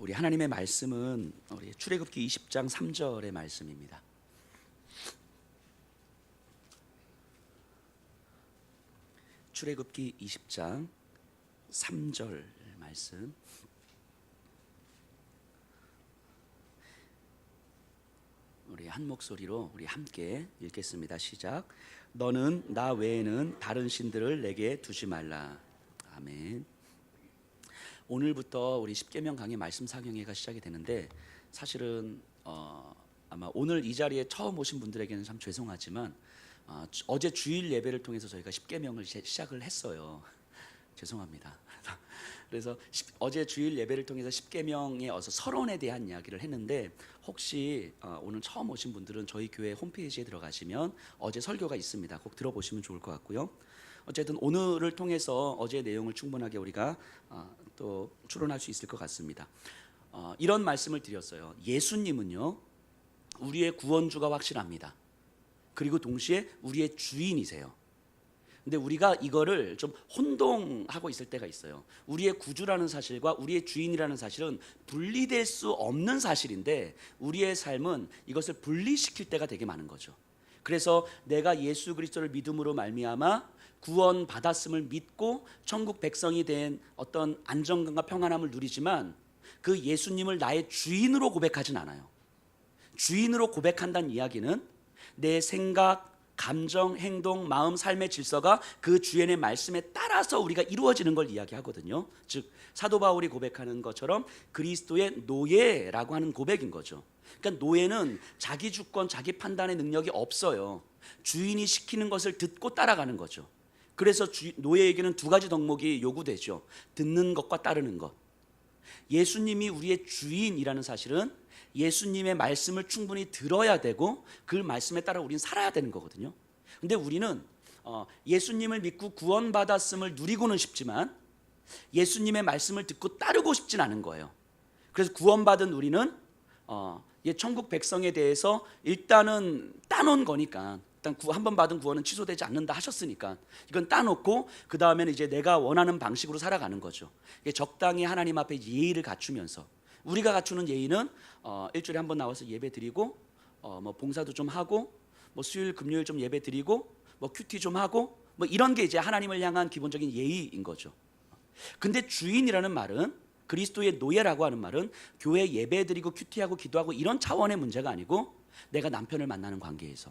우리 하나님의 말씀은 우리 출애굽기 20장 3절의 말씀입니다. 출애굽기 20장 3절 말씀. 우리 한 목소리로 우리 함께 읽겠습니다. 시작. 너는 나 외에는 다른 신들을 내게 두지 말라. 아멘. 오늘부터 우리 십계명 강의 말씀 사경회가 시작이 되는데, 사실은 아마 오늘 이 자리에 처음 오신 분들에게는 참 죄송하지만 어제 주일 예배를 통해서 저희가 십계명을 시작을 했어요. 죄송합니다. 그래서 어제 주일 예배를 통해서 십계명의 서론에 대한 이야기를 했는데, 혹시 오늘 처음 오신 분들은 저희 교회 홈페이지에 들어가시면 어제 설교가 있습니다. 꼭 들어보시면 좋을 것 같고요. 어쨌든 오늘을 통해서 어제의 내용을 충분하게 우리가 또 추론할 수 있을 것 같습니다. 이런 말씀을 드렸어요. 예수님은요, 우리의 구원주가 확실합니다. 그리고 동시에 우리의 주인이세요. 근데 우리가 이거를 좀 혼동하고 있을 때가 있어요. 우리의 구주라는 사실과 우리의 주인이라는 사실은 분리될 수 없는 사실인데, 우리의 삶은 이것을 분리시킬 때가 되게 많은 거죠. 그래서 내가 예수 그리스도를 믿음으로 말미암아 구원 받았음을 믿고 천국 백성이 된 어떤 안정감과 평안함을 누리지만, 그 예수님을 나의 주인으로 고백하진 않아요. 주인으로 고백한다는 이야기는 내 생각, 감정, 행동, 마음, 삶의 질서가 그 주인의 말씀에 따라서 우리가 이루어지는 걸 이야기하거든요. 즉 사도 바울이 고백하는 것처럼 그리스도의 노예라고 하는 고백인 거죠. 그러니까 노예는 자기 주권, 자기 판단의 능력이 없어요. 주인이 시키는 것을 듣고 따라가는 거죠. 그래서 노예에게는 두 가지 덕목이 요구되죠. 듣는 것과 따르는 것. 예수님이 우리의 주인이라는 사실은 예수님의 말씀을 충분히 들어야 되고 그 말씀에 따라 우리는 살아야 되는 거거든요. 근데 우리는 예수님을 믿고 구원받았음을 누리고는 싶지만 예수님의 말씀을 듣고 따르고 싶진 않은 거예요. 그래서 구원받은 우리는 천국 백성에 대해서 일단은 따놓은 거니까, 일단 한 번 받은 구원은 취소되지 않는다 하셨으니까 이건 따놓고 그 다음에는 이제 내가 원하는 방식으로 살아가는 거죠. 적당히 하나님 앞에 예의를 갖추면서, 우리가 갖추는 예의는 일주일에 한 번 나와서 예배 드리고 뭐 봉사도 좀 하고 뭐 수요일 금요일 좀 예배 드리고 뭐 큐티 좀 하고 뭐 이런 게 이제 하나님을 향한 기본적인 예의인 거죠. 근데 주인이라는 말은, 그리스도의 노예라고 하는 말은 교회 예배 드리고 큐티하고 기도하고 이런 차원의 문제가 아니고, 내가 남편을 만나는 관계에서,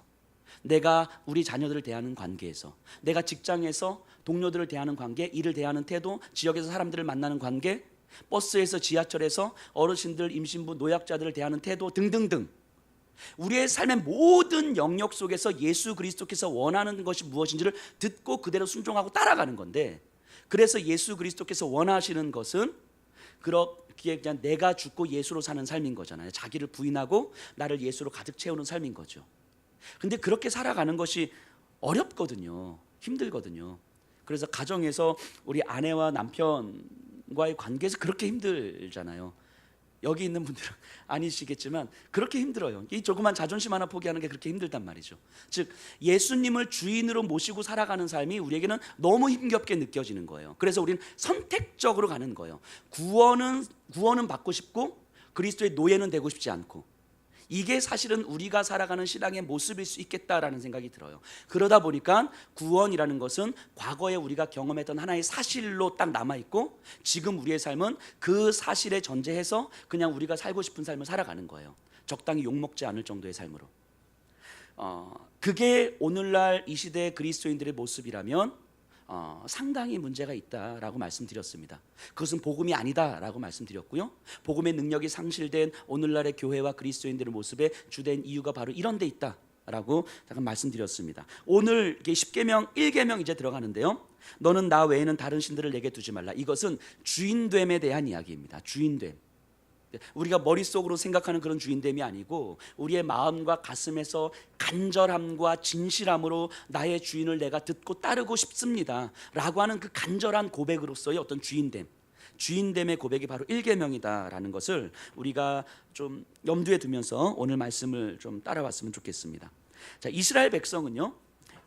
내가 우리 자녀들을 대하는 관계에서, 내가 직장에서 동료들을 대하는 관계, 일을 대하는 태도, 지역에서 사람들을 만나는 관계, 버스에서 지하철에서 어르신들, 임신부, 노약자들을 대하는 태도 등등등, 우리의 삶의 모든 영역 속에서 예수 그리스도께서 원하는 것이 무엇인지를 듣고 그대로 순종하고 따라가는 건데, 그래서 예수 그리스도께서 원하시는 것은 그렇게 그냥 내가 죽고 예수로 사는 삶인 거잖아요. 자기를 부인하고 나를 예수로 가득 채우는 삶인 거죠. 근데 그렇게 살아가는 것이 어렵거든요. 힘들거든요. 그래서 가정에서 우리 아내와 남편과의 관계에서 그렇게 힘들잖아요. 여기 있는 분들은 아니시겠지만 그렇게 힘들어요. 이 조그만 자존심 하나 포기하는 게 그렇게 힘들단 말이죠. 즉 예수님을 주인으로 모시고 살아가는 삶이 우리에게는 너무 힘겹게 느껴지는 거예요. 그래서 우리는 선택적으로 가는 거예요. 구원은 받고 싶고 그리스도의 노예는 되고 싶지 않고, 이게 사실은 우리가 살아가는 신앙의 모습일 수 있겠다라는 생각이 들어요. 그러다 보니까 구원이라는 것은 과거에 우리가 경험했던 하나의 사실로 딱 남아있고, 지금 우리의 삶은 그 사실에 전제해서 그냥 우리가 살고 싶은 삶을 살아가는 거예요. 적당히 욕먹지 않을 정도의 삶으로. 그게 오늘날 이 시대의 그리스도인들의 모습이라면 상당히 문제가 있다라고 말씀드렸습니다. 그것은 복음이 아니다라고 말씀드렸고요. 복음의 능력이 상실된 오늘날의 교회와 그리스도인들의 모습의 주된 이유가 바로 이런 데 있다라고 잠깐 말씀드렸습니다. 오늘 10계명 1계명 이제 들어가는데요. 너는 나 외에는 다른 신들을 내게 두지 말라. 이것은 주인됨에 대한 이야기입니다. 주인됨. 우리가 머릿속으로 생각하는 그런 주인됨이 아니고, 우리의 마음과 가슴에서 간절함과 진실함으로 나의 주인을 내가 듣고 따르고 싶습니다 라고 하는 그 간절한 고백으로서의 어떤 주인됨의 고백이 바로 1계명이다라는 것을 우리가 좀 염두에 두면서 오늘 말씀을 좀 따라왔으면 좋겠습니다. 자, 이스라엘 백성은요,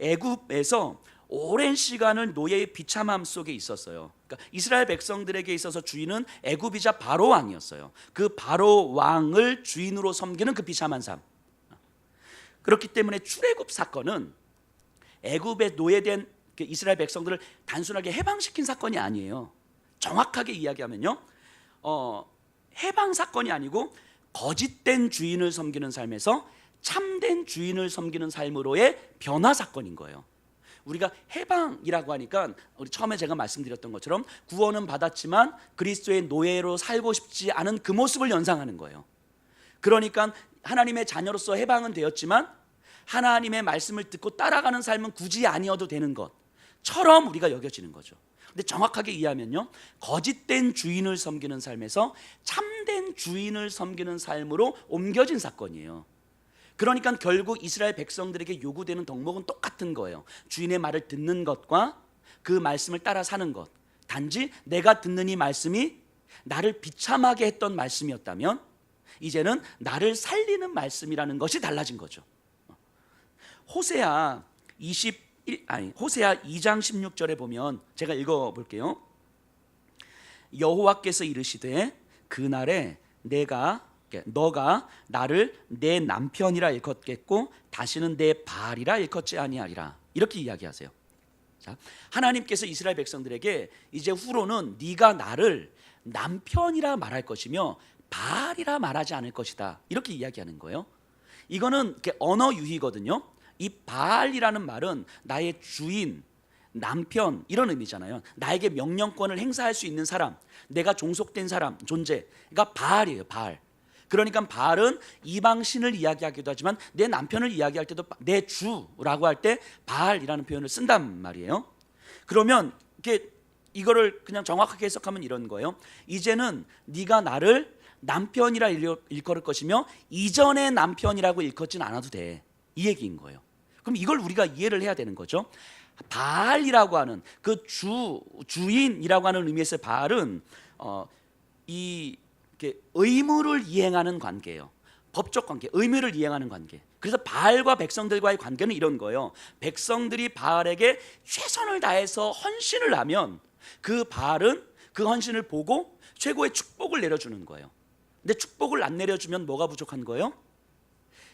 애굽에서 오랜 시간을 노예의 비참함 속에 있었어요. 그러니까 이스라엘 백성들에게 있어서 주인은 애굽이자 바로 왕이었어요. 그 바로 왕을 주인으로 섬기는 그 비참한 삶. 그렇기 때문에 출애굽 사건은 애굽에 노예된 이스라엘 백성들을 단순하게 해방시킨 사건이 아니에요. 정확하게 이야기하면요, 해방 사건이 아니고 거짓된 주인을 섬기는 삶에서 참된 주인을 섬기는 삶으로의 변화 사건인 거예요. 우리가 해방이라고 하니까 우리 처음에 제가 말씀드렸던 것처럼 구원은 받았지만 그리스도의 노예로 살고 싶지 않은 그 모습을 연상하는 거예요. 그러니까 하나님의 자녀로서 해방은 되었지만 하나님의 말씀을 듣고 따라가는 삶은 굳이 아니어도 되는 것처럼 우리가 여겨지는 거죠. 근데 정확하게 이해하면요, 거짓된 주인을 섬기는 삶에서 참된 주인을 섬기는 삶으로 옮겨진 사건이에요. 그러니까 결국 이스라엘 백성들에게 요구되는 덕목은 똑같은 거예요. 주인의 말을 듣는 것과 그 말씀을 따라 사는 것. 단지 내가 듣는 이 말씀이 나를 비참하게 했던 말씀이었다면 이제는 나를 살리는 말씀이라는 것이 달라진 거죠. 호세아 2장 16절에 보면 제가 읽어볼게요. 여호와께서 이르시되 그날에 너가 나를 내 남편이라 일컫겠고 다시는 내 바알이라 일컫지 아니하리라. 이렇게 이야기하세요. 자, 하나님께서 이스라엘 백성들에게 이제 후로는 네가 나를 남편이라 말할 것이며 바알이라 말하지 않을 것이다. 이렇게 이야기하는 거예요. 이거는 언어 유희거든요. 이 바알이라는 말은 나의 주인, 남편 이런 의미잖아요. 나에게 명령권을 행사할 수 있는 사람, 내가 종속된 사람, 존재. 그러니까 바알이에요. 바알. 그러니까 바알은 이방신을 이야기하기도 하지만 내 남편을 이야기할 때도 내 주라고 할 때 바알이라는 표현을 쓴단 말이에요. 그러면 이거를 그냥 정확하게 해석하면 이런 거예요. 이제는 네가 나를 남편이라 일컬을 것이며 이전의 남편이라고 일컫진 않아도 돼. 이 얘기인 거예요. 그럼 이걸 우리가 이해를 해야 되는 거죠. 바알이라고 하는 그 주인이라고 하는 의미에서 바알은 의무를 이행하는 관계예요. 법적 관계, 의무를 이행하는 관계. 그래서 바알과 백성들과의 관계는 이런 거예요. 백성들이 바알에게 최선을 다해서 헌신을 하면 그 바알은 그 헌신을 보고 최고의 축복을 내려주는 거예요. 근데 축복을 안 내려주면 뭐가 부족한 거예요?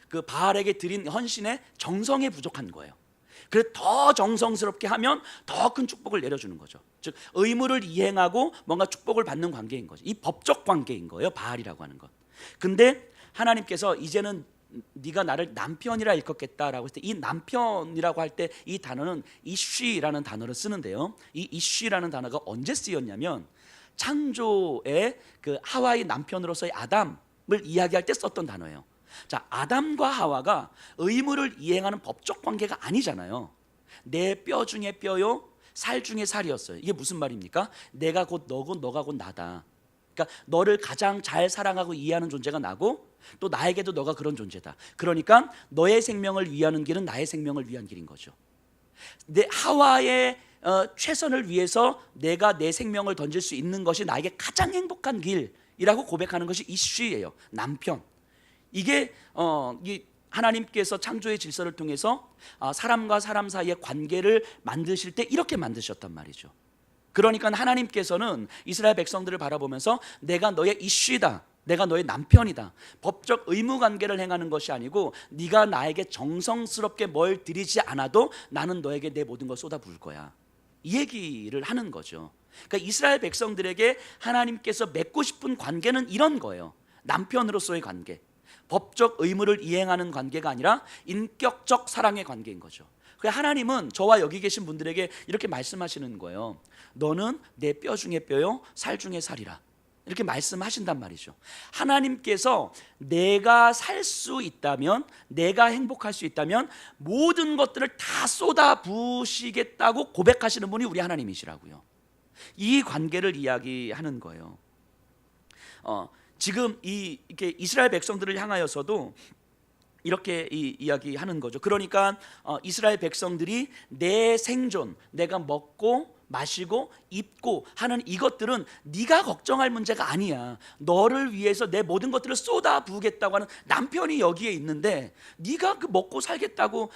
그 바알에게 드린 헌신의 정성이 부족한 거예요. 그래서 더 정성스럽게 하면 더 큰 축복을 내려주는 거죠. 즉 의무를 이행하고 뭔가 축복을 받는 관계인 거죠. 이 법적 관계인 거예요. 바알이라고 하는 것. 근데 하나님께서 이제는 네가 나를 남편이라 일컫겠다라고 했을 때 이 남편이라고 할 때 이 단어는 이쉬라는 단어를 쓰는데요. 이 이쉬라는 단어가 언제 쓰였냐면 창조의 그 하와의 남편으로서의 아담을 이야기할 때 썼던 단어예요. 자, 아담과 하와가 의무를 이행하는 법적 관계가 아니잖아요. 내 뼈 중에 뼈요, 살 중에 살이었어요. 이게 무슨 말입니까? 내가 곧 너고 너가 곧 나다. 그러니까 너를 가장 잘 사랑하고 이해하는 존재가 나고 또 나에게도 너가 그런 존재다. 그러니까 너의 생명을 위하는 길은 나의 생명을 위한 길인 거죠. 내 하와의 최선을 위해서 내가 내 생명을 던질 수 있는 것이 나에게 가장 행복한 길이라고 고백하는 것이 이쉬예요. 남편. 이게 하나님께서 창조의 질서를 통해서 사람과 사람 사이의 관계를 만드실 때 이렇게 만드셨단 말이죠. 그러니까 하나님께서는 이스라엘 백성들을 바라보면서 내가 너의 이쉬다, 내가 너의 남편이다, 법적 의무 관계를 행하는 것이 아니고 네가 나에게 정성스럽게 뭘 드리지 않아도 나는 너에게 내 모든 걸 쏟아부을 거야. 이 얘기를 하는 거죠. 그러니까 이스라엘 백성들에게 하나님께서 맺고 싶은 관계는 이런 거예요. 남편으로서의 관계, 법적 의무를 이행하는 관계가 아니라 인격적 사랑의 관계인 거죠. 하나님은 저와 여기 계신 분들에게 이렇게 말씀하시는 거예요. 너는 내 뼈 중에 뼈요, 살 중에 살이라. 이렇게 말씀하신단 말이죠. 하나님께서 내가 살 수 있다면, 내가 행복할 수 있다면 모든 것들을 다 쏟아 부으시겠다고 고백하시는 분이 우리 하나님이시라고요. 이 관계를 이야기하는 거예요. 지금 이렇게 이스라엘 백성들을 향하여서도 이렇게 이야기하는 거죠. 그러니까 이스라엘 백성들이 내 생존, 내가 먹고 마시고 입고 하는 이것들은 네가 걱정할 문제가 아니야. 너를 위해서 내 모든 것들을 쏟아 부으겠다고 하는 남편이 여기에 있는데 네가 그 먹고 살겠다고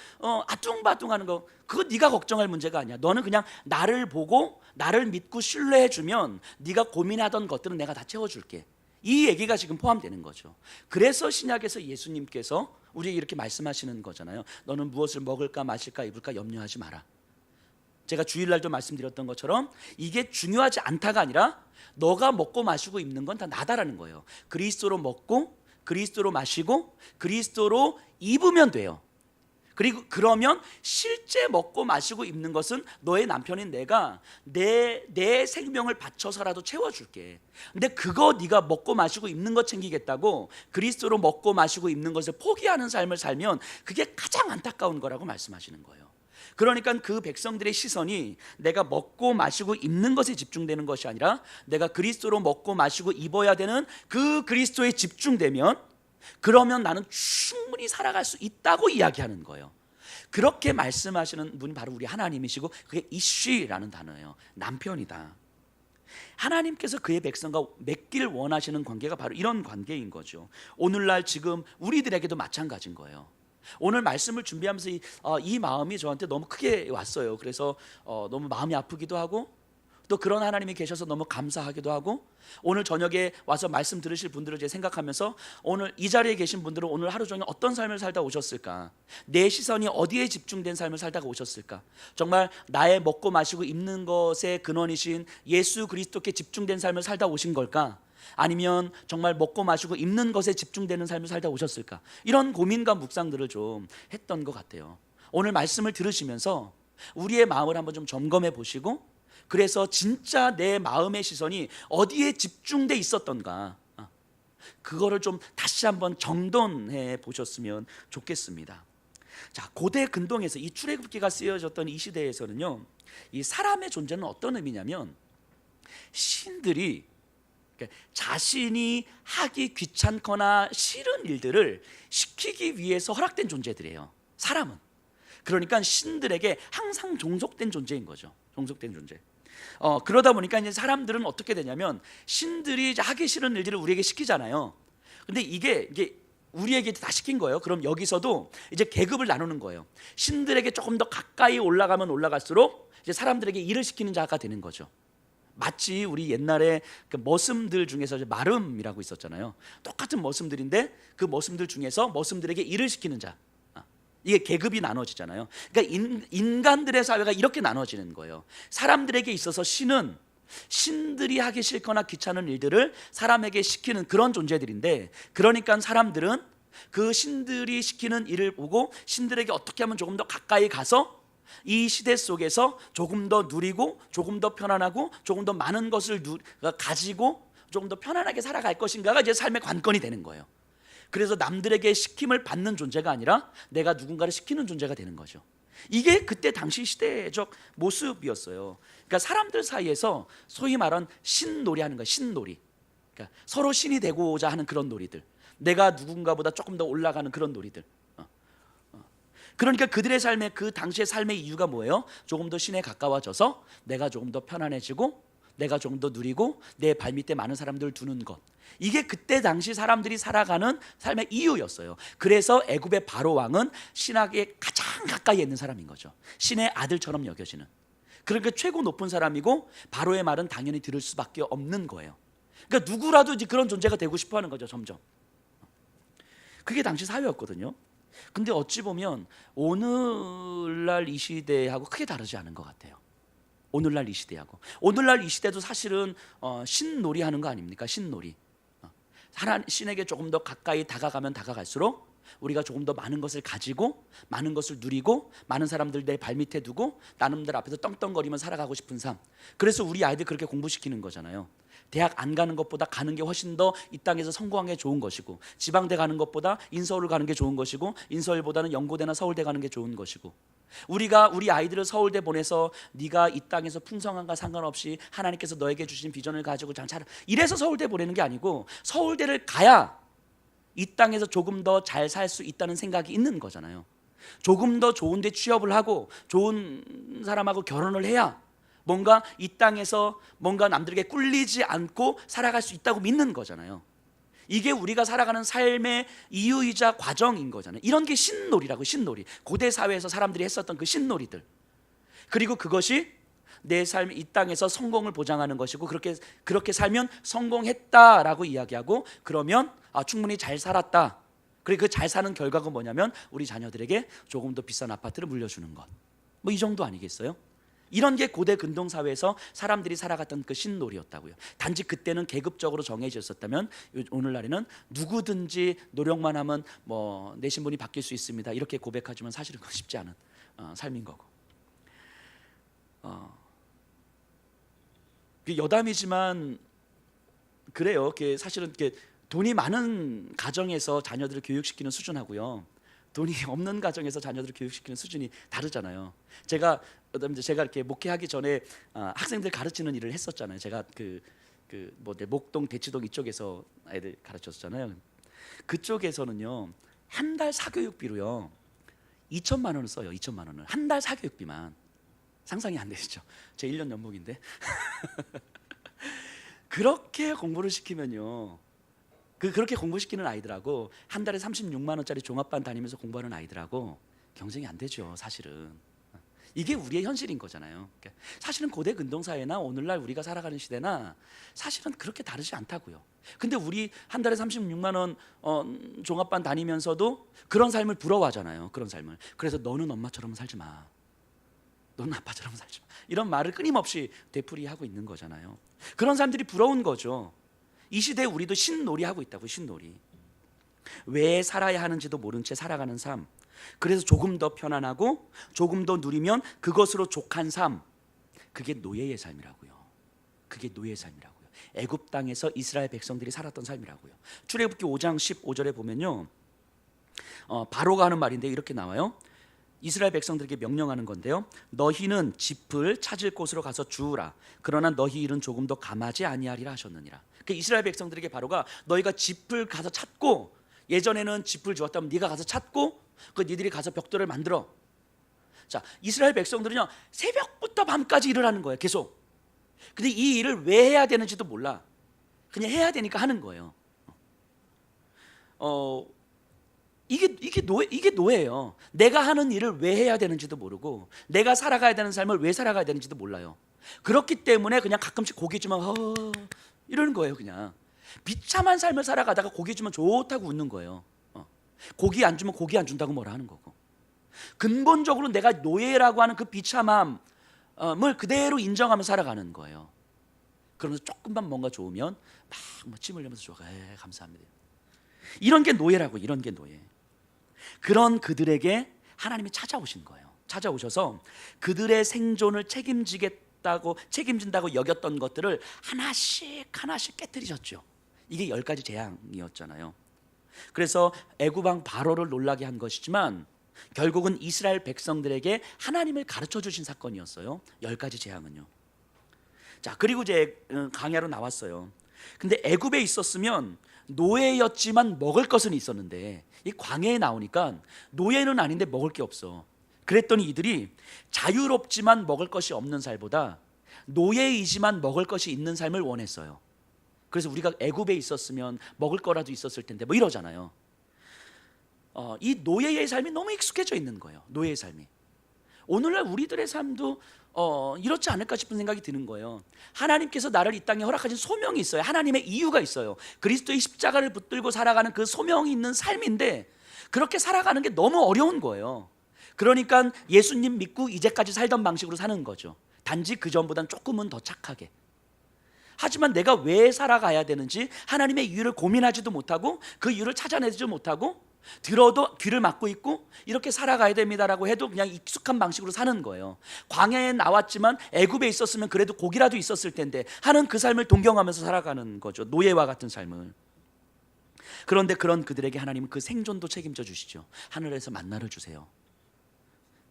아뚱바뚱하는 거, 그거 네가 걱정할 문제가 아니야. 너는 그냥 나를 보고 나를 믿고 신뢰해 주면 네가 고민하던 것들은 내가 다 채워줄게. 이 얘기가 지금 포함되는 거죠. 그래서 신약에서 예수님께서 우리에게 이렇게 말씀하시는 거잖아요. 너는 무엇을 먹을까 마실까 입을까 염려하지 마라. 제가 주일날도 말씀드렸던 것처럼 이게 중요하지 않다가 아니라 너가 먹고 마시고 입는 건 다 나다라는 거예요. 그리스도로 먹고 그리스도로 마시고 그리스도로 입으면 돼요. 그리고 그러면 실제 먹고 마시고 입는 것은 너의 남편인 내가 내 생명을 바쳐서라도 채워줄게. 근데 그거 네가 먹고 마시고 입는 거 챙기겠다고 그리스도로 먹고 마시고 입는 것을 포기하는 삶을 살면 그게 가장 안타까운 거라고 말씀하시는 거예요. 그러니까 그 백성들의 시선이 내가 먹고 마시고 입는 것에 집중되는 것이 아니라 내가 그리스도로 먹고 마시고 입어야 되는 그 그리스도에 집중되면 그러면 나는 충분히 살아갈 수 있다고 이야기하는 거예요. 그렇게 말씀하시는 분이 바로 우리 하나님이시고 그게 이쉬라는 단어예요. 남편이다. 하나님께서 그의 백성과 맺길 원하시는 관계가 바로 이런 관계인 거죠. 오늘날 지금 우리들에게도 마찬가지인 거예요. 오늘 말씀을 준비하면서 이 마음이 저한테 너무 크게 왔어요. 그래서 너무 마음이 아프기도 하고 또 그런 하나님이 계셔서 너무 감사하기도 하고, 오늘 저녁에 와서 말씀 들으실 분들을 이제 생각하면서 오늘 이 자리에 계신 분들은 오늘 하루 종일 어떤 삶을 살다 오셨을까, 내 시선이 어디에 집중된 삶을 살다가 오셨을까, 정말 나의 먹고 마시고 입는 것의 근원이신 예수 그리스도께 집중된 삶을 살다 오신 걸까, 아니면 정말 먹고 마시고 입는 것에 집중되는 삶을 살다 오셨을까, 이런 고민과 묵상들을 좀 했던 것 같아요. 오늘 말씀을 들으시면서 우리의 마음을 한번 좀 점검해 보시고, 그래서 진짜 내 마음의 시선이 어디에 집중돼 있었던가, 그거를 좀 다시 한번 정돈해 보셨으면 좋겠습니다. 자, 고대 근동에서 이 출애굽기가 쓰여졌던 이 시대에서는요, 이 사람의 존재는 어떤 의미냐면 신들이 자신이 하기 귀찮거나 싫은 일들을 시키기 위해서 허락된 존재들이에요. 사람은. 그러니까 신들에게 항상 종속된 존재인 거죠. 종속된 존재. 그러다 보니까 이제 사람들은 어떻게 되냐면 신들이 하기 싫은 일들을 우리에게 시키잖아요. 근데 이게 우리에게 다 시킨 거예요. 그럼 여기서도 이제 계급을 나누는 거예요. 신들에게 조금 더 가까이 올라가면 올라갈수록 이제 사람들에게 일을 시키는 자가 되는 거죠. 마치 우리 옛날에 그 머슴들 중에서 마름이라고 있었잖아요. 똑같은 머슴들인데 그 머슴들 중에서 머슴들에게 일을 시키는 자, 이게 계급이 나눠지잖아요. 그러니까 인간들의 사회가 이렇게 나눠지는 거예요. 사람들에게 있어서 신은 신들이 하기 싫거나 귀찮은 일들을 사람에게 시키는 그런 존재들인데, 그러니까 사람들은 그 신들이 시키는 일을 보고 신들에게 어떻게 하면 조금 더 가까이 가서 이 시대 속에서 조금 더 누리고 조금 더 편안하고 조금 더 많은 것을 가지고 조금 더 편안하게 살아갈 것인가가 이제 삶의 관건이 되는 거예요. 그래서 남들에게 시킴을 받는 존재가 아니라 내가 누군가를 시키는 존재가 되는 거죠. 이게 그때 당시 시대적 모습이었어요. 그러니까 사람들 사이에서 소위 말하는 신놀이 하는 거예요. 신놀이. 그러니까 서로 신이 되고자 하는 그런 놀이들, 내가 누군가보다 조금 더 올라가는 그런 놀이들. 그러니까 그들의 삶의, 그 당시의 삶의 이유가 뭐예요? 조금 더 신에 가까워져서 내가 조금 더 편안해지고 내가 조금 더 누리고 내 발밑에 많은 사람들을 두는 것, 이게 그때 당시 사람들이 살아가는 삶의 이유였어요. 그래서 애굽의 바로 왕은 신에게 가장 가까이 있는 사람인 거죠. 신의 아들처럼 여겨지는, 그러니까 최고 높은 사람이고 바로의 말은 당연히 들을 수밖에 없는 거예요. 그러니까 누구라도 이제 그런 존재가 되고 싶어하는 거죠. 점점. 그게 당시 사회였거든요. 근데 어찌 보면 오늘날 이 시대하고 크게 다르지 않은 것 같아요. 오늘날 이 시대하고. 오늘날 이 시대도 사실은 신놀이 하는 거 아닙니까? 신놀이. 신에게 조금 더 가까이 다가가면 다가갈수록 우리가 조금 더 많은 것을 가지고 많은 것을 누리고 많은 사람들 내 발밑에 두고 나름들 앞에서 떵떵거리면 살아가고 싶은 삶. 그래서 우리 아이들 그렇게 공부시키는 거잖아요. 대학 안 가는 것보다 가는 게 훨씬 더 이 땅에서 성공하는 게 좋은 것이고, 지방대 가는 것보다 인서울을 가는 게 좋은 것이고, 인서울보다는 연고대나 서울대 가는 게 좋은 것이고, 우리가 우리 아이들을 서울대 보내서 네가 이 땅에서 풍성함과 상관없이 하나님께서 너에게 주신 비전을 가지고 잘 이래서 서울대 보내는 게 아니고, 서울대를 가야 이 땅에서 조금 더 잘 살 수 있다는 생각이 있는 거잖아요. 조금 더 좋은 데 취업을 하고 좋은 사람하고 결혼을 해야 뭔가 이 땅에서 뭔가 남들에게 꿀리지 않고 살아갈 수 있다고 믿는 거잖아요. 이게 우리가 살아가는 삶의 이유이자 과정인 거잖아요. 이런 게 신놀이라고, 신놀이. 고대 사회에서 사람들이 했었던 그 신놀이들. 그리고 그것이 내 삶 이 땅에서 성공을 보장하는 것이고, 그렇게 살면 성공했다라고 이야기하고, 그러면 충분히 잘 살았다. 그리고 그 잘 사는 결과가 뭐냐면 우리 자녀들에게 조금 더 비싼 아파트를 물려주는 것. 뭐 이 정도 아니겠어요? 이런 게 고대 근동 사회에서 사람들이 살아갔던 그 신놀이였다고요. 단지 그때는 계급적으로 정해져 있었다면 오늘날에는 누구든지 노력만 하면 뭐 내 신분이 바뀔 수 있습니다. 이렇게 고백하지만 사실은 그건 쉽지 않은 삶인 거고. 여담이지만 그래요. 사실은 돈이 많은 가정에서 자녀들을 교육시키는 수준하고요, 돈이 없는 가정에서 자녀들을 교육시키는 수준이 다르잖아요. 제가 이렇게 목회하기 전에 학생들 가르치는 일을 했었잖아요. 제가 목동 대치동 이쪽에서 애들 가르쳤잖아요. 그쪽에서는요, 한 달 사교육비로요 2천만 원을 써요. 2천만 원을 한 달 사교육비만. 상상이 안 되시죠? 제 1년 연봉인데. 그렇게 공부를 시키면요, 그렇게 공부시키는 아이들하고 한 달에 36만 원짜리 종합반 다니면서 공부하는 아이들하고 경쟁이 안 되죠, 사실은. 이게 우리의 현실인 거잖아요. 사실은 고대 근동사회나 오늘날 우리가 살아가는 시대나 사실은 그렇게 다르지 않다고요. 근데 우리 한 달에 36만 원 종합반 다니면서도 그런 삶을 부러워하잖아요. 그런 삶을. 그래서 너는 엄마처럼 살지 마, 너는 아빠처럼 살지 마, 이런 말을 끊임없이 되풀이하고 있는 거잖아요. 그런 사람들이 부러운 거죠. 이 시대에 우리도 신놀이하고 있다고. 신놀이. 왜 살아야 하는지도 모른 채 살아가는 삶. 그래서 조금 더 편안하고 조금 더 누리면 그것으로 족한 삶. 그게 노예의 삶이라고요. 그게 노예의 삶이라고요. 애굽 땅에서 이스라엘 백성들이 살았던 삶이라고요. 출애굽기 5장 15절에 보면요, 바로가 하는 말인데 이렇게 나와요. 이스라엘 백성들에게 명령하는 건데요, 너희는 짚을 찾을 곳으로 가서 주우라. 그러나 너희 일은 조금 더 감하지 아니하리라 하셨느니라. 그 이스라엘 백성들에게 바로가 너희가 짚을 가서 찾고, 예전에는 짚을 주었다면 네가 가서 찾고 니들이 가서 벽돌을 만들어. 자, 이스라엘 백성들은요 새벽부터 밤까지 일을 하는 거예요, 계속. 근데 이 일을 왜 해야 되는지도 몰라. 그냥 해야 되니까 하는 거예요. 이게 노예예요. 내가 하는 일을 왜 해야 되는지도 모르고 내가 살아가야 되는 삶을 왜 살아가야 되는지도 몰라요. 그렇기 때문에 그냥 가끔씩 고기 주면 이러는 거예요. 그냥 비참한 삶을 살아가다가 고기 주면 좋다고 웃는 거예요. 고기 안 주면 고기 안 준다고 뭐라 하는 거고. 근본적으로 내가 노예라고 하는 그 비참함을 그대로 인정하며 살아가는 거예요. 그러면서 조금만 뭔가 좋으면 막 침 흘리면서 좋아, 감사합니다. 이런 게 노예라고. 이런 게 노예. 그런 그들에게 하나님이 찾아오신 거예요. 찾아오셔서 그들의 생존을 책임진다고 여겼던 것들을 하나씩 깨뜨리셨죠. 이게 10가지 재앙이었잖아요. 그래서 애굽 왕 바로를 놀라게 한 것이지만 결국은 이스라엘 백성들에게 하나님을 가르쳐 주신 사건이었어요. 10가지 재앙은요. 자, 그리고 이제 광야로 나왔어요. 근데 애굽에 있었으면 노예였지만 먹을 것은 있었는데 이 광야에 나오니까 노예는 아닌데 먹을 게 없어. 그랬더니 이들이 자유롭지만 먹을 것이 없는 삶보다 노예이지만 먹을 것이 있는 삶을 원했어요. 그래서 우리가 애굽에 있었으면 먹을 거라도 있었을 텐데 뭐 이러잖아요. 이 노예의 삶이 너무 익숙해져 있는 거예요. 노예의 삶이. 오늘날 우리들의 삶도 이렇지 않을까 싶은 생각이 드는 거예요. 하나님께서 나를 이 땅에 허락하신 소명이 있어요. 하나님의 이유가 있어요. 그리스도의 십자가를 붙들고 살아가는 그 소명이 있는 삶인데 그렇게 살아가는 게 너무 어려운 거예요. 그러니까 예수님 믿고 이제까지 살던 방식으로 사는 거죠. 단지 그 전보단 조금은 더 착하게. 하지만 내가 왜 살아가야 되는지 하나님의 이유를 고민하지도 못하고 그 이유를 찾아내지도 못하고 들어도 귀를 막고 있고 이렇게 살아가야 됩니다라고 해도 그냥 익숙한 방식으로 사는 거예요. 광야에 나왔지만 애굽에 있었으면 그래도 고기라도 있었을 텐데 하는 그 삶을 동경하면서 살아가는 거죠. 노예와 같은 삶을. 그런데 그런 그들에게 하나님은 그 생존도 책임져 주시죠. 하늘에서 만나를 주세요.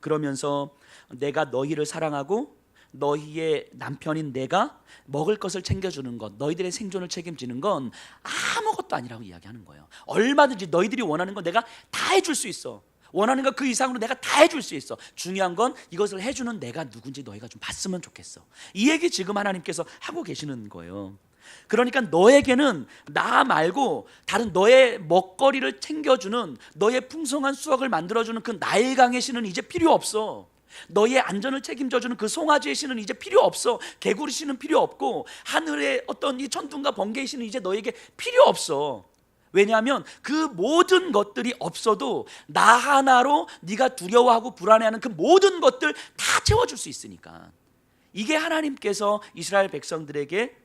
그러면서 내가 너희를 사랑하고 너희의 남편인 내가 먹을 것을 챙겨주는 것, 너희들의 생존을 책임지는 건 아무것도 아니라고 이야기하는 거예요. 얼마든지 너희들이 원하는 건 내가 다 해줄 수 있어. 원하는 것 그 이상으로 내가 다 해줄 수 있어. 중요한 건 이것을 해주는 내가 누군지 너희가 좀 봤으면 좋겠어. 이 얘기 지금 하나님께서 하고 계시는 거예요. 그러니까 너에게는 나 말고 다른 너의 먹거리를 챙겨주는, 너의 풍성한 수확을 만들어주는 그 나일강의 신은 이제 필요 없어. 너의 안전을 책임져주는 그 송아지의 신은 이제 필요 없어. 개구리 신은 필요 없고, 하늘의 어떤 이 천둥과 번개의 신은 이제 너에게 필요 없어. 왜냐하면 그 모든 것들이 없어도 나 하나로 네가 두려워하고 불안해하는 그 모든 것들 다 채워줄 수 있으니까. 이게 하나님께서 이스라엘 백성들에게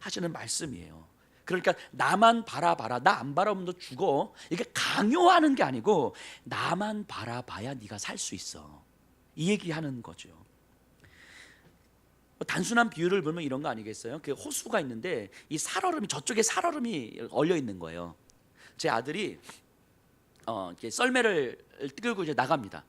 하시는 말씀이에요. 그러니까 나만 바라봐라, 나 안 바라보면 너 죽어, 이게 강요하는 게 아니고 나만 바라봐야 네가 살 수 있어, 이 얘기하는 거죠. 단순한 비유를 보면 이런 거 아니겠어요? 그 호수가 있는데 이 살얼음이, 저쪽에 살얼음이 얼려 있는 거예요. 제 아들이 이렇게 썰매를 끌고 이제 나갑니다.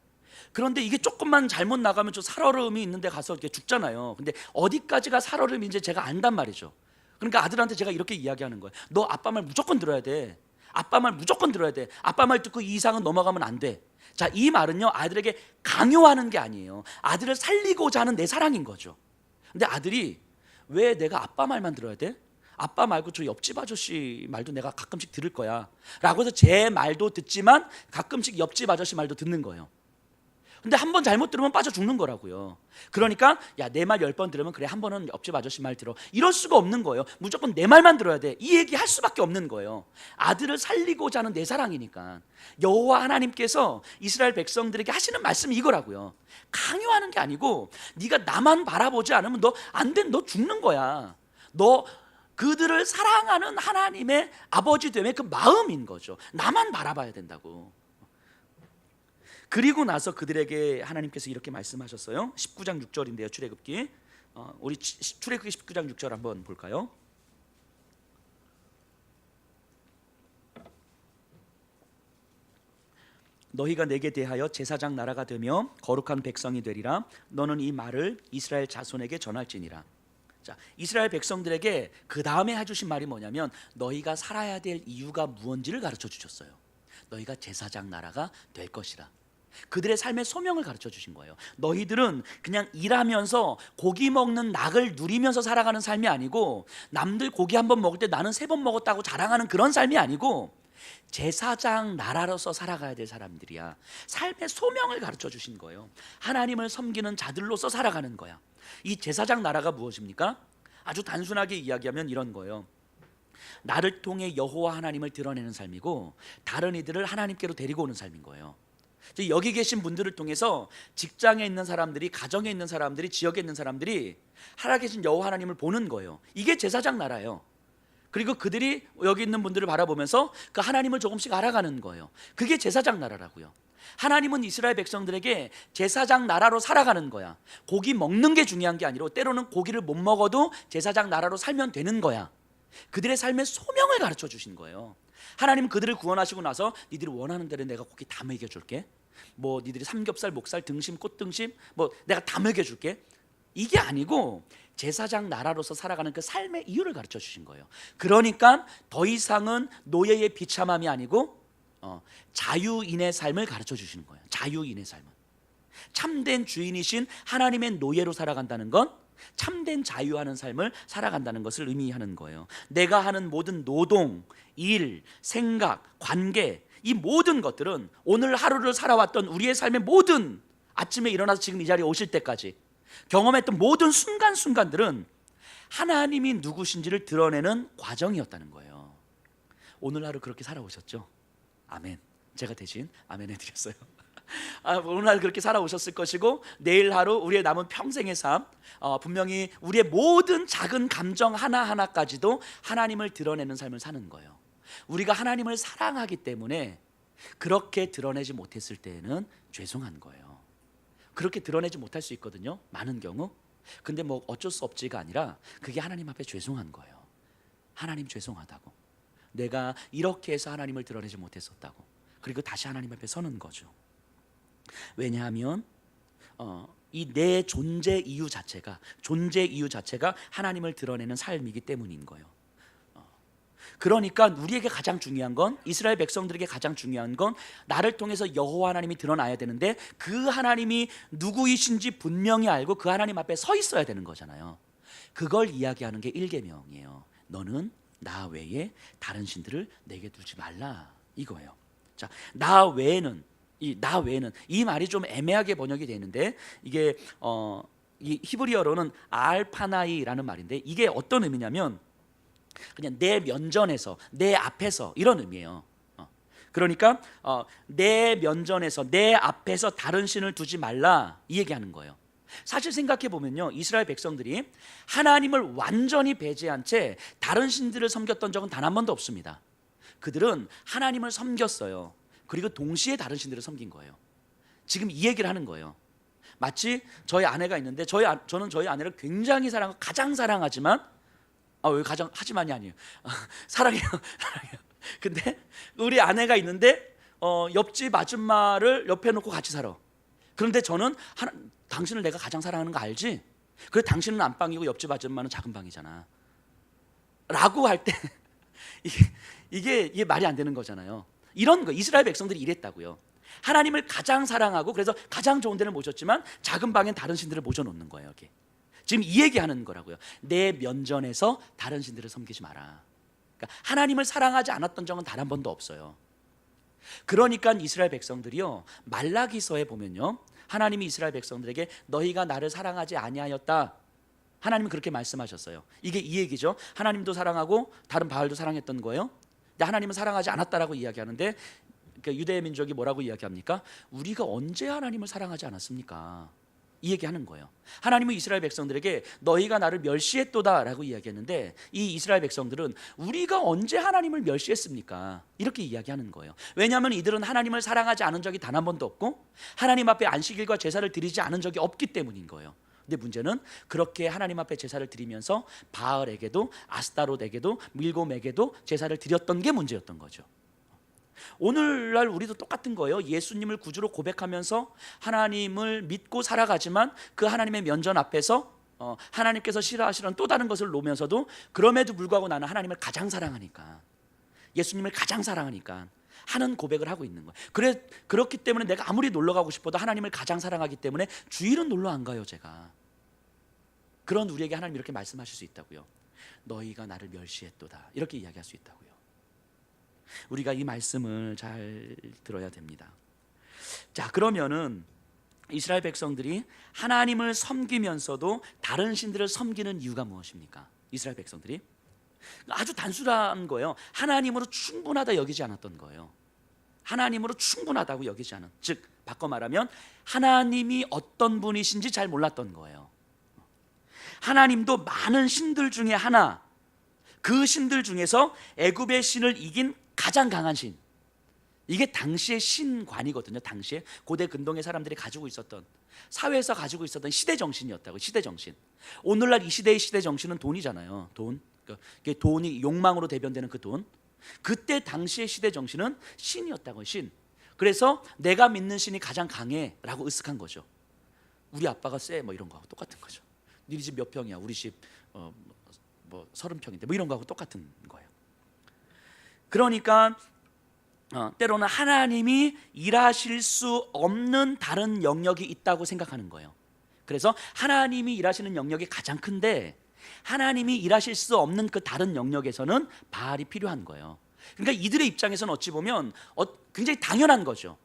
그런데 이게 조금만 잘못 나가면 저 살얼음이 있는데 가서 이렇게 죽잖아요. 근데 어디까지가 살얼음인지 제가 안단 말이죠. 그러니까 아들한테 제가 이렇게 이야기하는 거예요. 너 아빠 말 무조건 들어야 돼. 아빠 말 무조건 들어야 돼. 아빠 말 듣고 이 이상은 넘어가면 안 돼. 자, 이 말은요, 아들에게 강요하는 게 아니에요. 아들을 살리고자 하는 내 사랑인 거죠. 근데 아들이 왜 내가 아빠 말만 들어야 돼? 아빠 말고 저 옆집 아저씨 말도 내가 가끔씩 들을 거야 라고 해서 제 말도 듣지만 가끔씩 옆집 아저씨 말도 듣는 거예요. 근데 한 번 잘못 들으면 빠져 죽는 거라고요. 그러니까 야, 내 말 10번 들으면 그래, 한 번은 옆집 아저씨 말 들어, 이럴 수가 없는 거예요. 무조건 내 말만 들어야 돼, 이 얘기 할 수밖에 없는 거예요. 아들을 살리고자 하는 내 사랑이니까. 여호와 하나님께서 이스라엘 백성들에게 하시는 말씀이 이거라고요. 강요하는 게 아니고 네가 나만 바라보지 않으면 너 안 돼, 너 죽는 거야. 너 그들을 사랑하는 하나님의 아버지 됨의 그 마음인 거죠. 나만 바라봐야 된다고. 그리고 나서 그들에게 하나님께서 이렇게 말씀하셨어요. 19장 6절인데요. 출애굽기, 우리 출애굽기 19장 6절 한번 볼까요? 너희가 내게 대하여 제사장 나라가 되며 거룩한 백성이 되리라. 너는 이 말을 이스라엘 자손에게 전할지니라. 자, 이스라엘 백성들에게 그 다음에 해주신 말이 뭐냐면 너희가 살아야 될 이유가 무엇인지를 가르쳐 주셨어요. 너희가 제사장 나라가 될 것이라. 그들의 삶의 소명을 가르쳐 주신 거예요. 너희들은 그냥 일하면서 고기 먹는 낙을 누리면서 살아가는 삶이 아니고, 남들 고기 한 번 먹을 때 나는 3번 먹었다고 자랑하는 그런 삶이 아니고, 제사장 나라로서 살아가야 될 사람들이야. 삶의 소명을 가르쳐 주신 거예요. 하나님을 섬기는 자들로서 살아가는 거야. 이 제사장 나라가 무엇입니까? 아주 단순하게 이야기하면 이런 거예요. 나를 통해 여호와 하나님을 드러내는 삶이고, 다른 이들을 하나님께로 데리고 오는 삶인 거예요. 여기 계신 분들을 통해서 직장에 있는 사람들이, 가정에 있는 사람들이, 지역에 있는 사람들이 살아계신 여호와 하나님을 보는 거예요. 이게 제사장 나라예요. 그리고 그들이 여기 있는 분들을 바라보면서 그 하나님을 조금씩 알아가는 거예요. 그게 제사장 나라라고요. 하나님은 이스라엘 백성들에게 제사장 나라로 살아가는 거야. 고기 먹는 게 중요한 게 아니라, 때로는 고기를 못 먹어도 제사장 나라로 살면 되는 거야. 그들의 삶의 소명을 가르쳐 주신 거예요. 하나님은 그들을 구원하시고 나서 니들이 원하는 대로 내가 고기 다 먹여줄게, 뭐 니들이 삼겹살, 목살, 등심, 꽃등심 뭐 내가 다 먹여줄게, 이게 아니고 제사장 나라로서 살아가는 그 삶의 이유를 가르쳐 주신 거예요. 그러니까 더 이상은 노예의 비참함이 아니고 자유인의 삶을 가르쳐 주시는 거예요. 자유인의 삶은, 참된 주인이신 하나님의 노예로 살아간다는 건 참된 자유하는 삶을 살아간다는 것을 의미하는 거예요. 내가 하는 모든 노동, 일, 생각, 관계, 이 모든 것들은 오늘 하루를 살아왔던 우리의 삶의 모든, 아침에 일어나서 지금 이 자리에 오실 때까지 경험했던 모든 순간순간들은 하나님이 누구신지를 드러내는 과정이었다는 거예요. 오늘 하루 그렇게 살아오셨죠? 아멘. 제가 대신 아멘 해드렸어요. 오늘 하루 그렇게 살아오셨을 것이고, 내일 하루, 우리의 남은 평생의 삶, 분명히 우리의 모든 작은 감정 하나하나까지도 하나님을 드러내는 삶을 사는 거예요. 우리가 하나님을 사랑하기 때문에 그렇게 드러내지 못했을 때에는 죄송한 거예요. 그렇게 드러내지 못할 수 있거든요, 많은 경우. 근데 뭐 어쩔 수 없지가 아니라 그게 하나님 앞에 죄송한 거예요. 하나님 죄송하다고, 내가 이렇게 해서 하나님을 드러내지 못했었다고. 그리고 다시 하나님 앞에 서는 거죠. 왜냐하면 이 내 존재 이유 자체가 하나님을 드러내는 삶이기 때문인 거예요. 그러니까 우리에게 가장 중요한 건, 이스라엘 백성들에게 가장 중요한 건 나를 통해서 여호와 하나님이 드러나야 되는데 그 하나님이 누구이신지 분명히 알고 그 하나님 앞에 서 있어야 되는 거잖아요. 그걸 이야기하는 게 1계명이에요. 너는 나 외에 다른 신들을 내게 두지 말라, 이거예요. 자, 나 외에는 이 말이 좀 애매하게 번역이 되는데, 이게 이 히브리어로는 알파나이라는 말인데, 이게 어떤 의미냐면 그냥 내 면전에서, 내 앞에서, 이런 의미예요. 그러니까 내 면전에서, 내 앞에서 다른 신을 두지 말라, 이 얘기하는 거예요. 사실 생각해 보면요, 이스라엘 백성들이 하나님을 완전히 배제한 채 다른 신들을 섬겼던 적은 단 한 번도 없습니다. 그들은 하나님을 섬겼어요. 그리고 동시에 다른 신들을 섬긴 거예요. 지금 이 얘기를 하는 거예요. 마치 저희 아내가 있는데 저는 저희 아내를 굉장히 사랑하고 가장 사랑하지만, 왜 가장 하지만이 아니에요. 사랑해요. 근데 우리 아내가 있는데 옆집 아줌마를 옆에 놓고 같이 살아. 그런데 저는 당신을 내가 가장 사랑하는 거 알지? 그래, 당신은 안방이고 옆집 아줌마는 작은 방이잖아, 라고 할 때 이게 말이 안 되는 거잖아요. 이런 거, 이스라엘 백성들이 이랬다고요. 하나님을 가장 사랑하고 그래서 가장 좋은 데를 모셨지만 작은 방엔 다른 신들을 모셔놓는 거예요. 여기 지금 이 얘기하는 거라고요. 내 면전에서 다른 신들을 섬기지 마라. 그러니까 하나님을 사랑하지 않았던 적은 단 한 번도 없어요. 그러니까 이스라엘 백성들이요, 말라기서에 보면요, 하나님이 이스라엘 백성들에게 너희가 나를 사랑하지 아니하였다, 하나님은 그렇게 말씀하셨어요. 이게 이 얘기죠. 하나님도 사랑하고 다른 바알도 사랑했던 거예요. 근데 하나님은 사랑하지 않았다라고 이야기하는데, 그러니까 유대 민족이 뭐라고 이야기합니까? 우리가 언제 하나님을 사랑하지 않았습니까? 이 얘기하는 거예요. 하나님은 이스라엘 백성들에게 너희가 나를 멸시했도다라고 이야기했는데, 이 이스라엘 백성들은 우리가 언제 하나님을 멸시했습니까? 이렇게 이야기하는 거예요. 왜냐하면 이들은 하나님을 사랑하지 않은 적이 단 한 번도 없고 하나님 앞에 안식일과 제사를 드리지 않은 적이 없기 때문인 거예요. 근데 문제는 그렇게 하나님 앞에 제사를 드리면서 바알에게도 아스타롯에게도 밀곰에게도 제사를 드렸던 게 문제였던 거죠. 오늘날 우리도 똑같은 거예요. 예수님을 구주로 고백하면서 하나님을 믿고 살아가지만 그 하나님의 면전 앞에서 하나님께서 싫어하시는 또 다른 것을 놓으면서도, 그럼에도 불구하고 나는 하나님을 가장 사랑하니까, 예수님을 가장 사랑하니까 하는 고백을 하고 있는 거예요. 그렇기 때문에 내가 아무리 놀러 가고 싶어도 하나님을 가장 사랑하기 때문에 주일은 놀러 안 가요, 제가. 그런 우리에게 하나님 이렇게 말씀하실 수 있다고요. 너희가 나를 멸시했도다, 이렇게 이야기할 수 있다고요. 우리가 이 말씀을 잘 들어야 됩니다. 자, 그러면은 이스라엘 백성들이 하나님을 섬기면서도 다른 신들을 섬기는 이유가 무엇입니까? 이스라엘 백성들이 아주 단순한 거예요. 하나님으로 충분하다 여기지 않았던 거예요. 하나님으로 충분하다고 여기지 않은, 즉 바꿔 말하면 하나님이 어떤 분이신지 잘 몰랐던 거예요. 하나님도 많은 신들 중에 하나, 그 신들 중에서 애굽의 신을 이긴 가장 강한 신, 이게 당시의 신관이거든요. 당시에 고대 근동의 사람들이 가지고 있었던, 사회에서 가지고 있었던 시대 정신이었다고. 시대 정신. 오늘날 이 시대의 시대 정신은 돈이잖아요. 돈. 그게 돈이 욕망으로 대변되는 그 돈. 그때 당시의 시대 정신은 신이었다고. 신. 그래서 내가 믿는 신이 가장 강해라고 으쓱한 거죠. 우리 아빠가 쎄, 뭐 이런 거하고 똑같은 거죠. 너희 집 몇 평이야? 우리 집 뭐 30평인데 뭐 이런 거하고 똑같은 거예요. 그러니까 때로는 하나님이 일하실 수 없는 다른 영역이 있다고 생각하는 거예요. 그래서 하나님이 일하시는 영역이 가장 큰데 하나님이 일하실 수 없는 그 다른 영역에서는 바알이 필요한 거예요. 그러니까 이들의 입장에서는 어찌 보면 굉장히 당연한 거죠.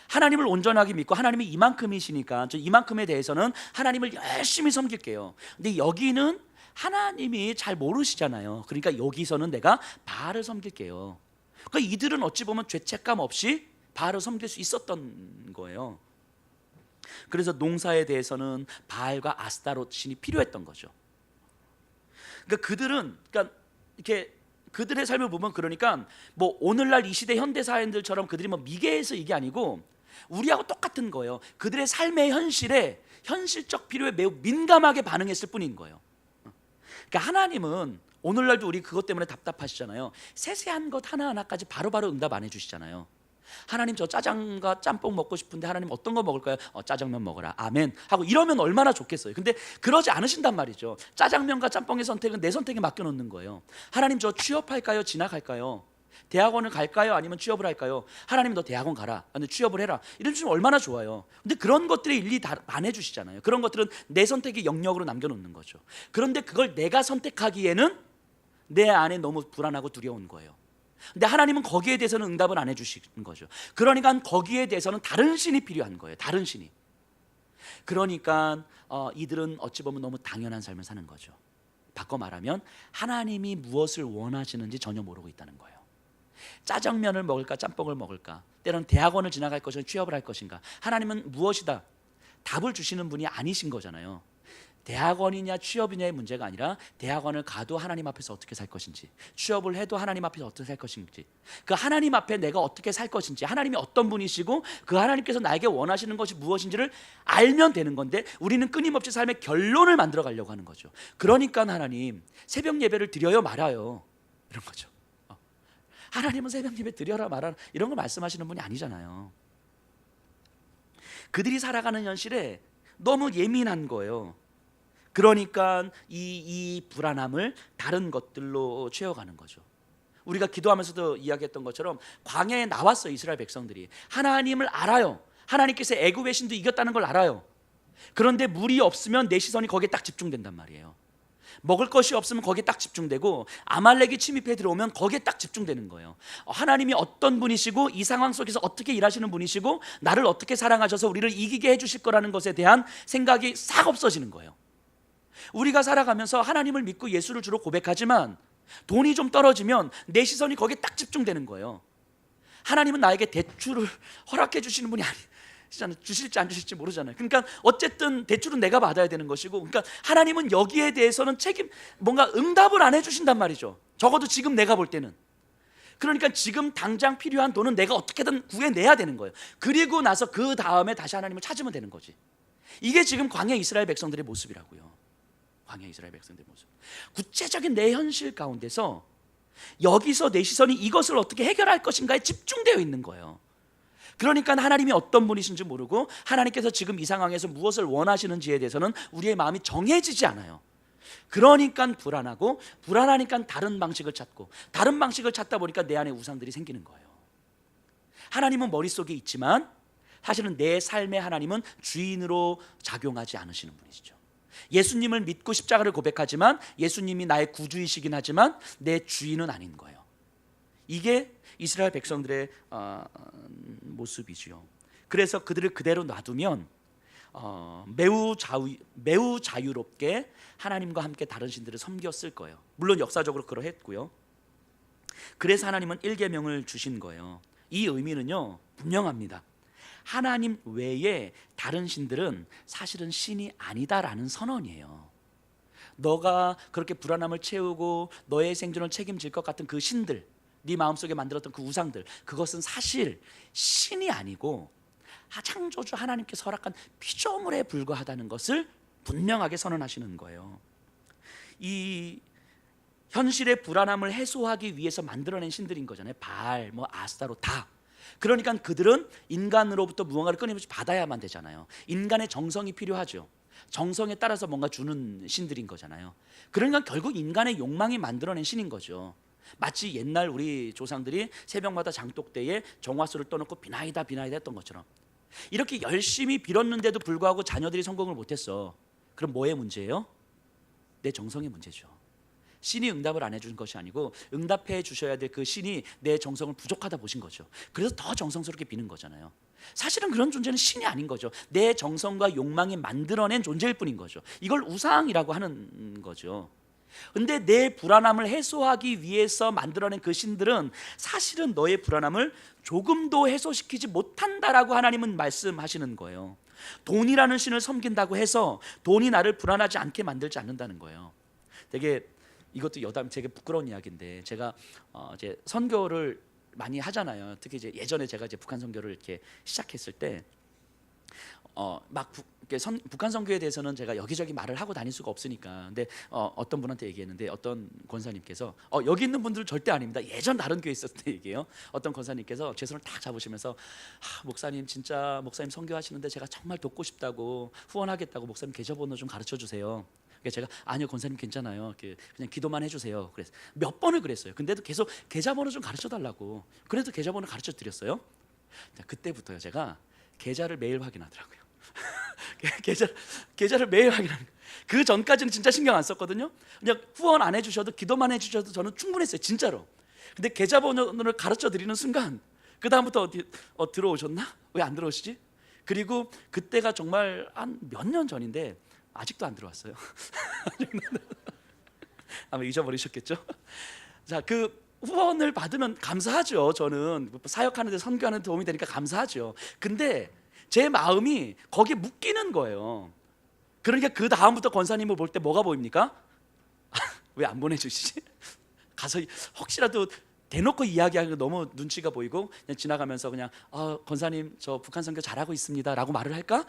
하나님을 온전하게 믿고 하나님이 이만큼이시니까 저 이만큼에 대해서는 하나님을 열심히 섬길게요. 근데 여기는 하나님이 잘 모르시잖아요. 그러니까 여기서는 내가 바알을 섬길게요. 그러니까 이들은 어찌 보면 죄책감 없이 바알을 섬길 수 있었던 거예요. 그래서 농사에 대해서는 바알과 아스타롯 신이 필요했던 거죠. 그러니까 이렇게 그들의 삶을 보면, 그러니까 뭐 오늘날 이 시대 현대 사회인들처럼 그들이 뭐 미개해서 이게 아니고 우리하고 똑같은 거예요. 그들의 삶의 현실에, 현실적 필요에 매우 민감하게 반응했을 뿐인 거예요. 그러니까 하나님은 오늘날도 우리 그것 때문에 답답하시잖아요. 세세한 것 하나하나까지 바로바로 응답 안 해주시잖아요. 하나님 저 짜장과 짬뽕 먹고 싶은데 하나님 어떤 거 먹을까요? 짜장면 먹어라. 아멘. 하고 이러면 얼마나 좋겠어요. 근데 그러지 않으신단 말이죠. 짜장면과 짬뽕의 선택은 내 선택에 맡겨놓는 거예요. 하나님 저 취업할까요? 진학할까요? 대학원을 갈까요? 아니면 취업을 할까요? 하나님 너 대학원 가라. 근데 취업을 해라. 이런 주면 얼마나 좋아요. 근데 그런 것들이 일일이 다 안 해주시잖아요. 그런 것들은 내 선택의 영역으로 남겨놓는 거죠. 그런데 그걸 내가 선택하기에는 내 안에 너무 불안하고 두려운 거예요. 근데 하나님은 거기에 대해서는 응답을 안 해주시는 거죠. 그러니까 거기에 대해서는 다른 신이 필요한 거예요. 다른 신이. 그러니까 이들은 어찌 보면 너무 당연한 삶을 사는 거죠. 바꿔 말하면 하나님이 무엇을 원하시는지 전혀 모르고 있다는 거예요. 짜장면을 먹을까 짬뽕을 먹을까, 때로는 대학원을 진학할 것인가 취업을 할 것인가, 하나님은 무엇이다 답을 주시는 분이 아니신 거잖아요. 대학원이냐 취업이냐의 문제가 아니라 대학원을 가도 하나님 앞에서 어떻게 살 것인지, 취업을 해도 하나님 앞에서 어떻게 살 것인지, 그 하나님 앞에 내가 어떻게 살 것인지, 하나님이 어떤 분이시고 그 하나님께서 나에게 원하시는 것이 무엇인지를 알면 되는 건데, 우리는 끊임없이 삶의 결론을 만들어 가려고 하는 거죠. 그러니까 하나님 새벽 예배를 드려요 말아요 이런 거죠. 하나님은 새벽 예배 드려라 말아라 이런 걸 말씀하시는 분이 아니잖아요. 그들이 살아가는 현실에 너무 예민한 거예요. 그러니까 이 불안함을 다른 것들로 채워가는 거죠. 우리가 기도하면서도 이야기했던 것처럼 광야에 나왔어요. 이스라엘 백성들이 하나님을 알아요. 하나님께서 애굽의 신도 이겼다는 걸 알아요. 그런데 물이 없으면 내 시선이 거기에 딱 집중된단 말이에요. 먹을 것이 없으면 거기에 딱 집중되고, 아말렉이 침입해 들어오면 거기에 딱 집중되는 거예요. 하나님이 어떤 분이시고 이 상황 속에서 어떻게 일하시는 분이시고 나를 어떻게 사랑하셔서 우리를 이기게 해주실 거라는 것에 대한 생각이 싹 없어지는 거예요. 우리가 살아가면서 하나님을 믿고 예수를 주로 고백하지만 돈이 좀 떨어지면 내 시선이 거기에 딱 집중되는 거예요. 하나님은 나에게 대출을 허락해 주시는 분이 아니잖아요. 주실지 안 주실지 모르잖아요. 그러니까 어쨌든 대출은 내가 받아야 되는 것이고, 그러니까 하나님은 여기에 대해서는 뭔가 응답을 안 해주신단 말이죠. 적어도 지금 내가 볼 때는. 그러니까 지금 당장 필요한 돈은 내가 어떻게든 구해내야 되는 거예요. 그리고 나서 그 다음에 다시 하나님을 찾으면 되는 거지. 이게 지금 광야 이스라엘 백성들의 모습이라고요. 광야 이스라엘 백성들의 모습. 구체적인 내 현실 가운데서 여기서 내 시선이 이것을 어떻게 해결할 것인가에 집중되어 있는 거예요. 그러니까 하나님이 어떤 분이신지 모르고 하나님께서 지금 이 상황에서 무엇을 원하시는지에 대해서는 우리의 마음이 정해지지 않아요. 그러니까 불안하고, 불안하니까 다른 방식을 찾고, 다른 방식을 찾다 보니까 내 안에 우상들이 생기는 거예요. 하나님은 머릿속에 있지만 사실은 내 삶의 하나님은 주인으로 작용하지 않으시는 분이시죠. 예수님을 믿고 십자가를 고백하지만 예수님이 나의 구주이시긴 하지만 내 주인은 아닌 거예요. 이게 이스라엘 백성들의 모습이지요. 그래서 그들을 그대로 놔두면 매우 자유롭게 하나님과 함께 다른 신들을 섬겼을 거예요. 물론 역사적으로 그러했고요. 그래서 하나님은 일계명을 주신 거예요. 이 의미는요 분명합니다. 하나님 외에 다른 신들은 사실은 신이 아니다라는 선언이에요. 너가 그렇게 불안함을 채우고 너의 생존을 책임질 것 같은 그 신들, 네 마음속에 만들었던 그 우상들, 그것은 사실 신이 아니고 창조주 하나님께서 허락한 피조물에 불과하다는 것을 분명하게 선언하시는 거예요. 이 현실의 불안함을 해소하기 위해서 만들어낸 신들인 거잖아요. 바알, 아스타로 다. 그러니까 그들은 인간으로부터 무언가를 끊임없이 받아야만 되잖아요. 인간의 정성이 필요하죠. 정성에 따라서 뭔가 주는 신들인 거잖아요. 그러니까 결국 인간의 욕망이 만들어낸 신인 거죠. 마치 옛날 우리 조상들이 새벽마다 장독대에 정화수를 떠놓고 비나이다 했던 것처럼, 이렇게 열심히 빌었는데도 불구하고 자녀들이 성공을 못했어. 그럼 뭐의 문제예요? 내 정성의 문제죠. 신이 응답을 안 해준 것이 아니고 응답해 주셔야 될 그 신이 내 정성을 부족하다 보신 거죠. 그래서 더 정성스럽게 비는 거잖아요. 사실은 그런 존재는 신이 아닌 거죠. 내 정성과 욕망이 만들어낸 존재일 뿐인 거죠. 이걸 우상이라고 하는 거죠. 근데 내 불안함을 해소하기 위해서 만들어낸 그 신들은 사실은 너의 불안함을 조금도 해소시키지 못한다라고 하나님은 말씀하시는 거예요. 돈이라는 신을 섬긴다고 해서 돈이 나를 불안하지 않게 만들지 않는다는 거예요. 되게 이것도 여담, 되게 부끄러운 이야기인데, 제가 이제 선교를 많이 하잖아요. 특히 이제 예전에 제가 이제 북한 선교를 이렇게 시작했을 때 북한 선교에 대해서는 제가 여기저기 말을 하고 다닐 수가 없으니까. 근데 어떤 분한테 얘기했는데 어떤 권사님께서 여기 있는 분들 절대 아닙니다. 예전 다른 교회 있었을 때 얘기해요. 어떤 권사님께서 제 손을 딱 잡으시면서 목사님 진짜 목사님 선교하시는데 제가 정말 돕고 싶다고 후원하겠다고 목사님 계좌번호 좀 가르쳐 주세요. 제가 아니요 권사님 괜찮아요. 그냥 기도만 해주세요. 그래서 몇 번을 그랬어요. 근데도 계속 계좌번호 좀 가르쳐 달라고. 그래도 계좌번호 가르쳐 드렸어요. 자, 그때부터요 제가 계좌를 매일 확인하더라고요. 계좌를 매일 확인하는 거예요. 그 전까지는 진짜 신경 안 썼거든요. 그냥 후원 안 해주셔도 기도만 해주셔도 저는 충분했어요 진짜로. 근데 계좌번호를 가르쳐 드리는 순간 그 다음부터 들어오셨나? 왜 안 들어오시지? 그리고 그때가 정말 한 몇 년 전인데 아직도 안 들어왔어요. 아마 잊어버리셨겠죠? 자, 그 후원을 받으면 감사하죠. 저는 사역하는데 선교하는 데 도움이 되니까 감사하죠. 근데 제 마음이 거기에 묶이는 거예요. 그러니까 그 다음부터 권사님을 볼 때 뭐가 보입니까? 왜 안 보내주시지? 가서 혹시라도 대놓고 이야기하는 거 너무 눈치가 보이고 그냥 지나가면서 그냥 권사님 저 북한 선교 잘하고 있습니다 라고 말을 할까?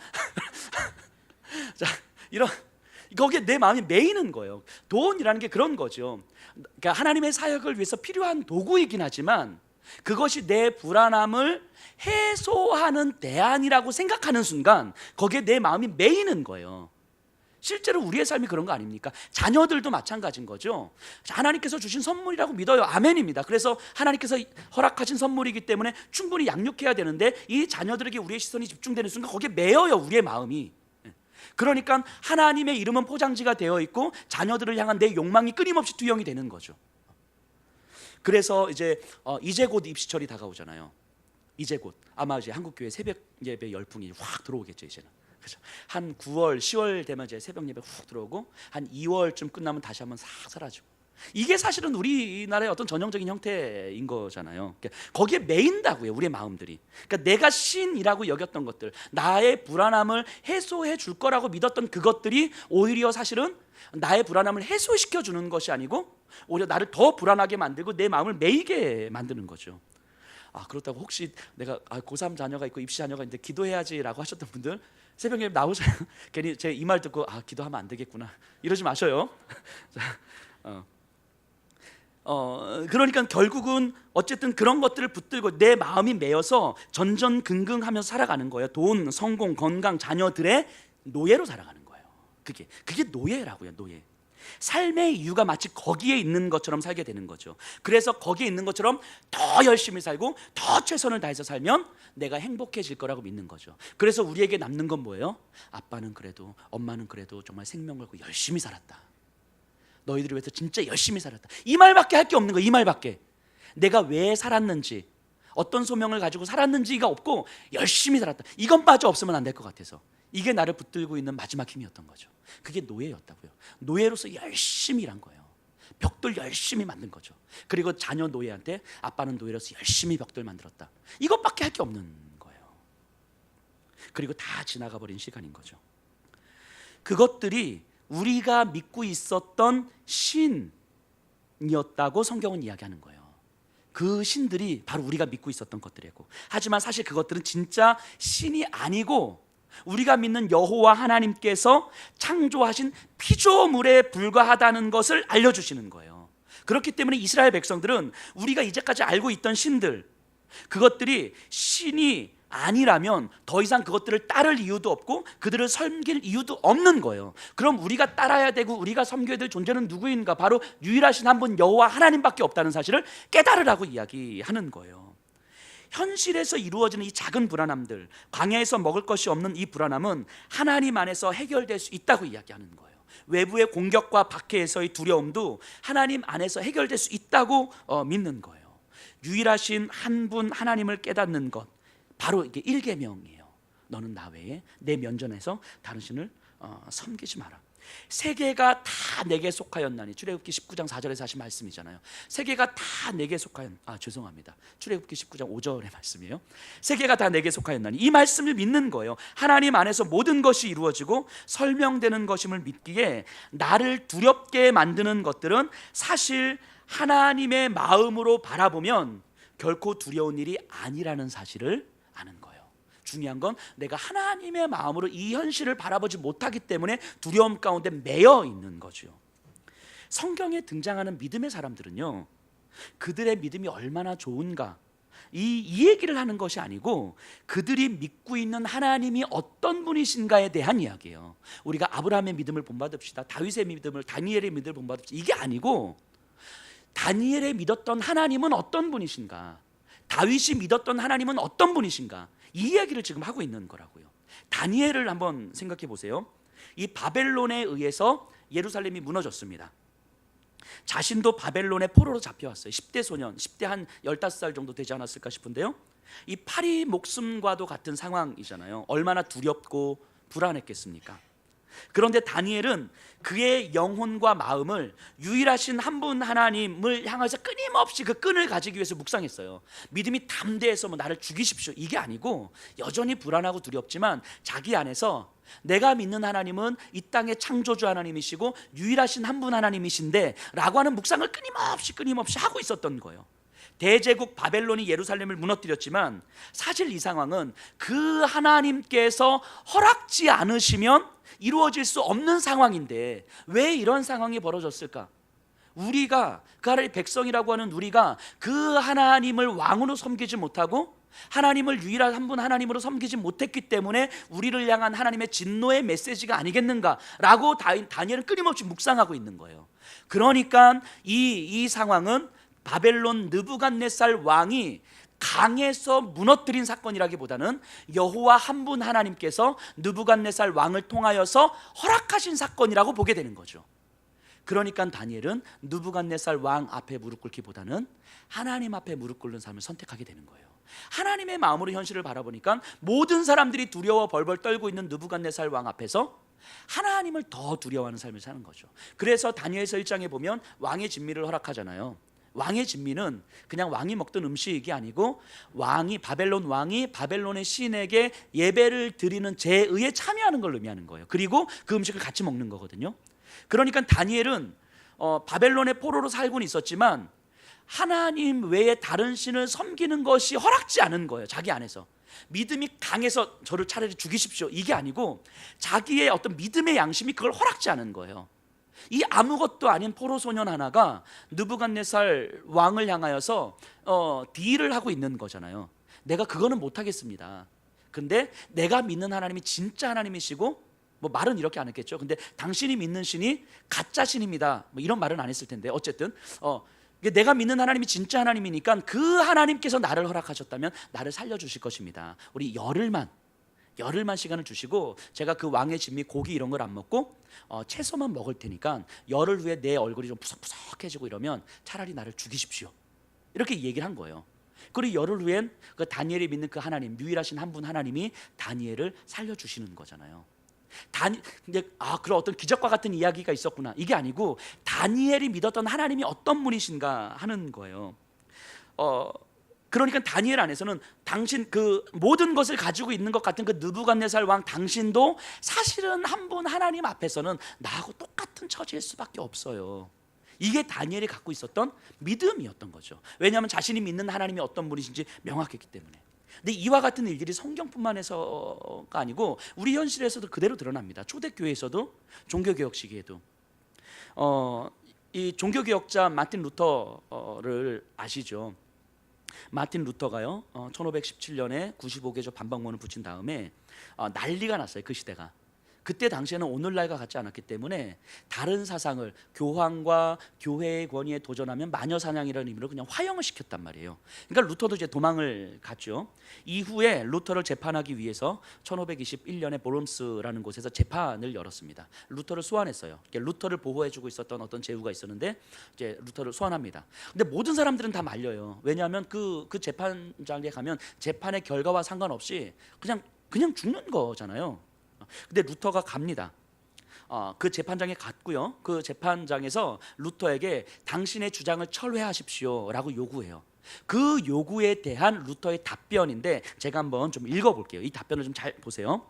자, 거기에 내 마음이 매이는 거예요. 돈이라는 게 그런 거죠. 그러니까 하나님의 사역을 위해서 필요한 도구이긴 하지만 그것이 내 불안함을 해소하는 대안이라고 생각하는 순간 거기에 내 마음이 매이는 거예요. 실제로 우리의 삶이 그런 거 아닙니까? 자녀들도 마찬가지인 거죠. 하나님께서 주신 선물이라고 믿어요. 아멘입니다. 그래서 하나님께서 허락하신 선물이기 때문에 충분히 양육해야 되는데 이 자녀들에게 우리의 시선이 집중되는 순간 거기에 매여요 우리의 마음이. 그러니까 하나님의 이름은 포장지가 되어 있고 자녀들을 향한 내 욕망이 끊임없이 투영이 되는 거죠. 그래서 이제 곧 입시철이 다가오잖아요. 이제 곧 아마 이제 한국 교회 새벽 예배 열풍이 확 들어오겠죠 이제는. 그렇죠. 한 9월, 10월 되면 이제 새벽 예배 훅 들어오고 한 2월쯤 끝나면 다시 한번 싹 사라지고. 이게 사실은 우리나라의 어떤 전형적인 형태인 거잖아요. 그러니까 거기에 매인다고요 우리의 마음들이. 그러니까 내가 신이라고 여겼던 것들, 나의 불안함을 해소해 줄 거라고 믿었던 그것들이 오히려 사실은 나의 불안함을 해소시켜 주는 것이 아니고 오히려 나를 더 불안하게 만들고 내 마음을 매이게 만드는 거죠. 그렇다고 혹시 내가 고3 자녀가 있고 입시 자녀가 있는데 기도해야지라고 하셨던 분들 새벽에 나오셔요. 괜히 제 이 말 듣고 기도하면 안 되겠구나 이러지 마셔요. 그러니까 결국은 어쨌든 그런 것들을 붙들고 내 마음이 매여서 전전긍긍하며 살아가는 거예요. 돈, 성공, 건강, 자녀들의 노예로 살아가는 거예요. 그게 노예라고요. 노예. 삶의 이유가 마치 거기에 있는 것처럼 살게 되는 거죠. 그래서 거기에 있는 것처럼 더 열심히 살고 더 최선을 다해서 살면 내가 행복해질 거라고 믿는 거죠. 그래서 우리에게 남는 건 뭐예요? 아빠는 그래도, 엄마는 그래도 정말 생명 걸고 열심히 살았다. 너희들을 위해서 진짜 열심히 살았다. 이 말밖에 할 게 없는 거예요. 이 말밖에. 내가 왜 살았는지, 어떤 소명을 가지고 살았는지가 없고 열심히 살았다. 이건 빠져 없으면 안 될 것 같아서. 이게 나를 붙들고 있는 마지막 힘이었던 거죠. 그게 노예였다고요. 노예로서 열심히 일한 거예요. 벽돌 열심히 만든 거죠. 그리고 자녀 노예한테 아빠는 노예로서 열심히 벽돌 만들었다. 이것밖에 할 게 없는 거예요. 그리고 다 지나가 버린 시간인 거죠. 그것들이 우리가 믿고 있었던 신이었다고 성경은 이야기하는 거예요. 그 신들이 바로 우리가 믿고 있었던 것들이고, 하지만 사실 그것들은 진짜 신이 아니고 우리가 믿는 여호와 하나님께서 창조하신 피조물에 불과하다는 것을 알려주시는 거예요. 그렇기 때문에 이스라엘 백성들은 우리가 이제까지 알고 있던 신들, 그것들이 신이 아니라면 더 이상 그것들을 따를 이유도 없고 그들을 섬길 이유도 없는 거예요. 그럼 우리가 따라야 되고 우리가 섬겨야 될 존재는 누구인가? 바로 유일하신 한 분 여호와 하나님밖에 없다는 사실을 깨달으라고 이야기하는 거예요. 현실에서 이루어지는 이 작은 불안함들, 광야에서 먹을 것이 없는 이 불안함은 하나님 안에서 해결될 수 있다고 이야기하는 거예요. 외부의 공격과 박해에서의 두려움도 하나님 안에서 해결될 수 있다고 믿는 거예요. 유일하신 한 분 하나님을 깨닫는 것, 바로 이게 1계명이에요. 너는 나 외에 내 면전에서 다른 신을 섬기지 마라. 세계가 다 내게 속하였나니, 출애굽기 19장 4절에서 하신 말씀이잖아요. 세계가 다 내게 죄송합니다. 출애굽기 19장 5절의 말씀이에요. 세계가 다 내게 속하였나니, 이 말씀을 믿는 거예요. 하나님 안에서 모든 것이 이루어지고 설명되는 것임을 믿기에 나를 두렵게 만드는 것들은 사실 하나님의 마음으로 바라보면 결코 두려운 일이 아니라는 사실을 아는 거예요. 중요한 건 내가 하나님의 마음으로 이 현실을 바라보지 못하기 때문에 두려움 가운데 매여 있는 거죠. 성경에 등장하는 믿음의 사람들은요, 그들의 믿음이 얼마나 좋은가 이 얘기를 하는 것이 아니고 그들이 믿고 있는 하나님이 어떤 분이신가에 대한 이야기예요. 우리가 아브라함의 믿음을 본받읍시다, 다윗의 믿음을, 다니엘의 믿음을 본받읍시다, 이게 아니고 다니엘의 믿었던 하나님은 어떤 분이신가, 다윗이 믿었던 하나님은 어떤 분이신가, 이 이야기를 지금 하고 있는 거라고요. 다니엘을 한번 생각해 보세요. 이 바벨론에 의해서 예루살렘이 무너졌습니다. 자신도 바벨론의 포로로 잡혀왔어요. 10대 소년, 10대 한 15살 정도 되지 않았을까 싶은데요, 이 파리 목숨과도 같은 상황이잖아요. 얼마나 두렵고 불안했겠습니까? 그런데 다니엘은 그의 영혼과 마음을 유일하신 한 분 하나님을 향해서 끊임없이 그 끈을 가지기 위해서 묵상했어요. 믿음이 담대해서 뭐 나를 죽이십시오 이게 아니고 여전히 불안하고 두렵지만 자기 안에서 내가 믿는 하나님은 이 땅의 창조주 하나님이시고 유일하신 한 분 하나님이신데 라고 하는 묵상을 끊임없이 하고 있었던 거예요. 대제국 바벨론이 예루살렘을 무너뜨렸지만 사실 이 상황은 그 하나님께서 허락지 않으시면 이루어질 수 없는 상황인데 왜 이런 상황이 벌어졌을까? 우리가 그 하나님의 백성이라고 하는 우리가 그 하나님을 왕으로 섬기지 못하고 하나님을 유일한 한 분 하나님으로 섬기지 못했기 때문에 우리를 향한 하나님의 진노의 메시지가 아니겠는가라고 다니엘은 끊임없이 묵상하고 있는 거예요. 그러니까 이 상황은 바벨론 느부갓네살 왕이 강에서 무너뜨린 사건이라기보다는 여호와 한 분 하나님께서 느부갓네살 왕을 통하여서 허락하신 사건이라고 보게 되는 거죠. 그러니까 다니엘은 느부갓네살 왕 앞에 무릎 꿇기보다는 하나님 앞에 무릎 꿇는 삶을 선택하게 되는 거예요. 하나님의 마음으로 현실을 바라보니까 모든 사람들이 두려워 벌벌 떨고 있는 느부갓네살 왕 앞에서 하나님을 더 두려워하는 삶을 사는 거죠. 그래서 다니엘서 1장에 보면 왕의 진미를 허락하잖아요. 왕의 진미는 그냥 왕이 먹던 음식이 아니고 바벨론 왕이 바벨론의 신에게 예배를 드리는 제의에 참여하는 걸 의미하는 거예요. 그리고 그 음식을 같이 먹는 거거든요. 그러니까 다니엘은 바벨론의 포로로 살고는 있었지만 하나님 외에 다른 신을 섬기는 것이 허락지 않은 거예요. 자기 안에서 믿음이 강해서 저를 차라리 죽이십시오 이게 아니고 자기의 어떤 믿음의 양심이 그걸 허락지 않은 거예요. 이 아무것도 아닌 포로 소년 하나가 느부갓네살 왕을 향하여서 딜을 하고 있는 거잖아요. 내가 그거는 못하겠습니다. 근데 내가 믿는 하나님이 진짜 하나님이시고, 뭐 말은 이렇게 안 했겠죠. 근데 당신이 믿는 신이 가짜 신입니다, 뭐 이런 말은 안 했을 텐데 어쨌든 내가 믿는 하나님이 진짜 하나님이니까 그 하나님께서 나를 허락하셨다면 나를 살려주실 것입니다. 우리 열흘만 시간을 주시고 제가 그 왕의 진미 고기 이런 걸 안 먹고 채소만 먹을 테니까 열흘 후에 내 얼굴이 좀 푸석푸석해지고 이러면 차라리 나를 죽이십시오 이렇게 얘기를 한 거예요. 그리고 열흘 후엔 그 다니엘이 믿는 그 하나님, 유일하신 한 분 하나님이 다니엘을 살려주시는 거잖아요. 그런 어떤 기적과 같은 이야기가 있었구나 이게 아니고 다니엘이 믿었던 하나님이 어떤 분이신가 하는 거예요. 그러니까 다니엘 안에서는 당신 그 모든 것을 가지고 있는 것 같은 그 느부갓네살 왕 당신도 사실은 한 분 하나님 앞에서는 나하고 똑같은 처지일 수밖에 없어요. 이게 다니엘이 갖고 있었던 믿음이었던 거죠. 왜냐하면 자신이 믿는 하나님이 어떤 분이신지 명확했기 때문에. 근데 이와 같은 일들이 성경뿐만 해서가 아니고 우리 현실에서도 그대로 드러납니다. 초대교회에서도 종교개혁 시기에도 이 종교개혁자 마틴 루터를 아시죠? 마틴 루터가요 1517년에 95개조 반박문을 붙인 다음에 난리가 났어요. 그 시대가. 그때 당시에는 오늘날과 같지 않았기 때문에 다른 사상을 교황과 교회의 권위에 도전하면 마녀 사냥이라는 의미로 그냥 화형을 시켰단 말이에요. 그러니까 루터도 이제 도망을 갔죠. 이후에 루터를 재판하기 위해서 1521년에 보름스라는 곳에서 재판을 열었습니다. 루터를 소환했어요. 루터를 보호해주고 있었던 어떤 제후가 있었는데 이제 루터를 소환합니다. 근데 모든 사람들은 다 말려요. 왜냐하면 그 재판장에 가면 재판의 결과와 상관없이 그냥 죽는 거잖아요. 근데 루터가 갑니다. 그 재판장에 갔고요. 그 재판장에서 루터에게 당신의 주장을 철회하십시오라고 요구해요. 그 요구에 대한 루터의 답변인데 제가 한번 좀 읽어볼게요. 이 답변을 좀 잘 보세요.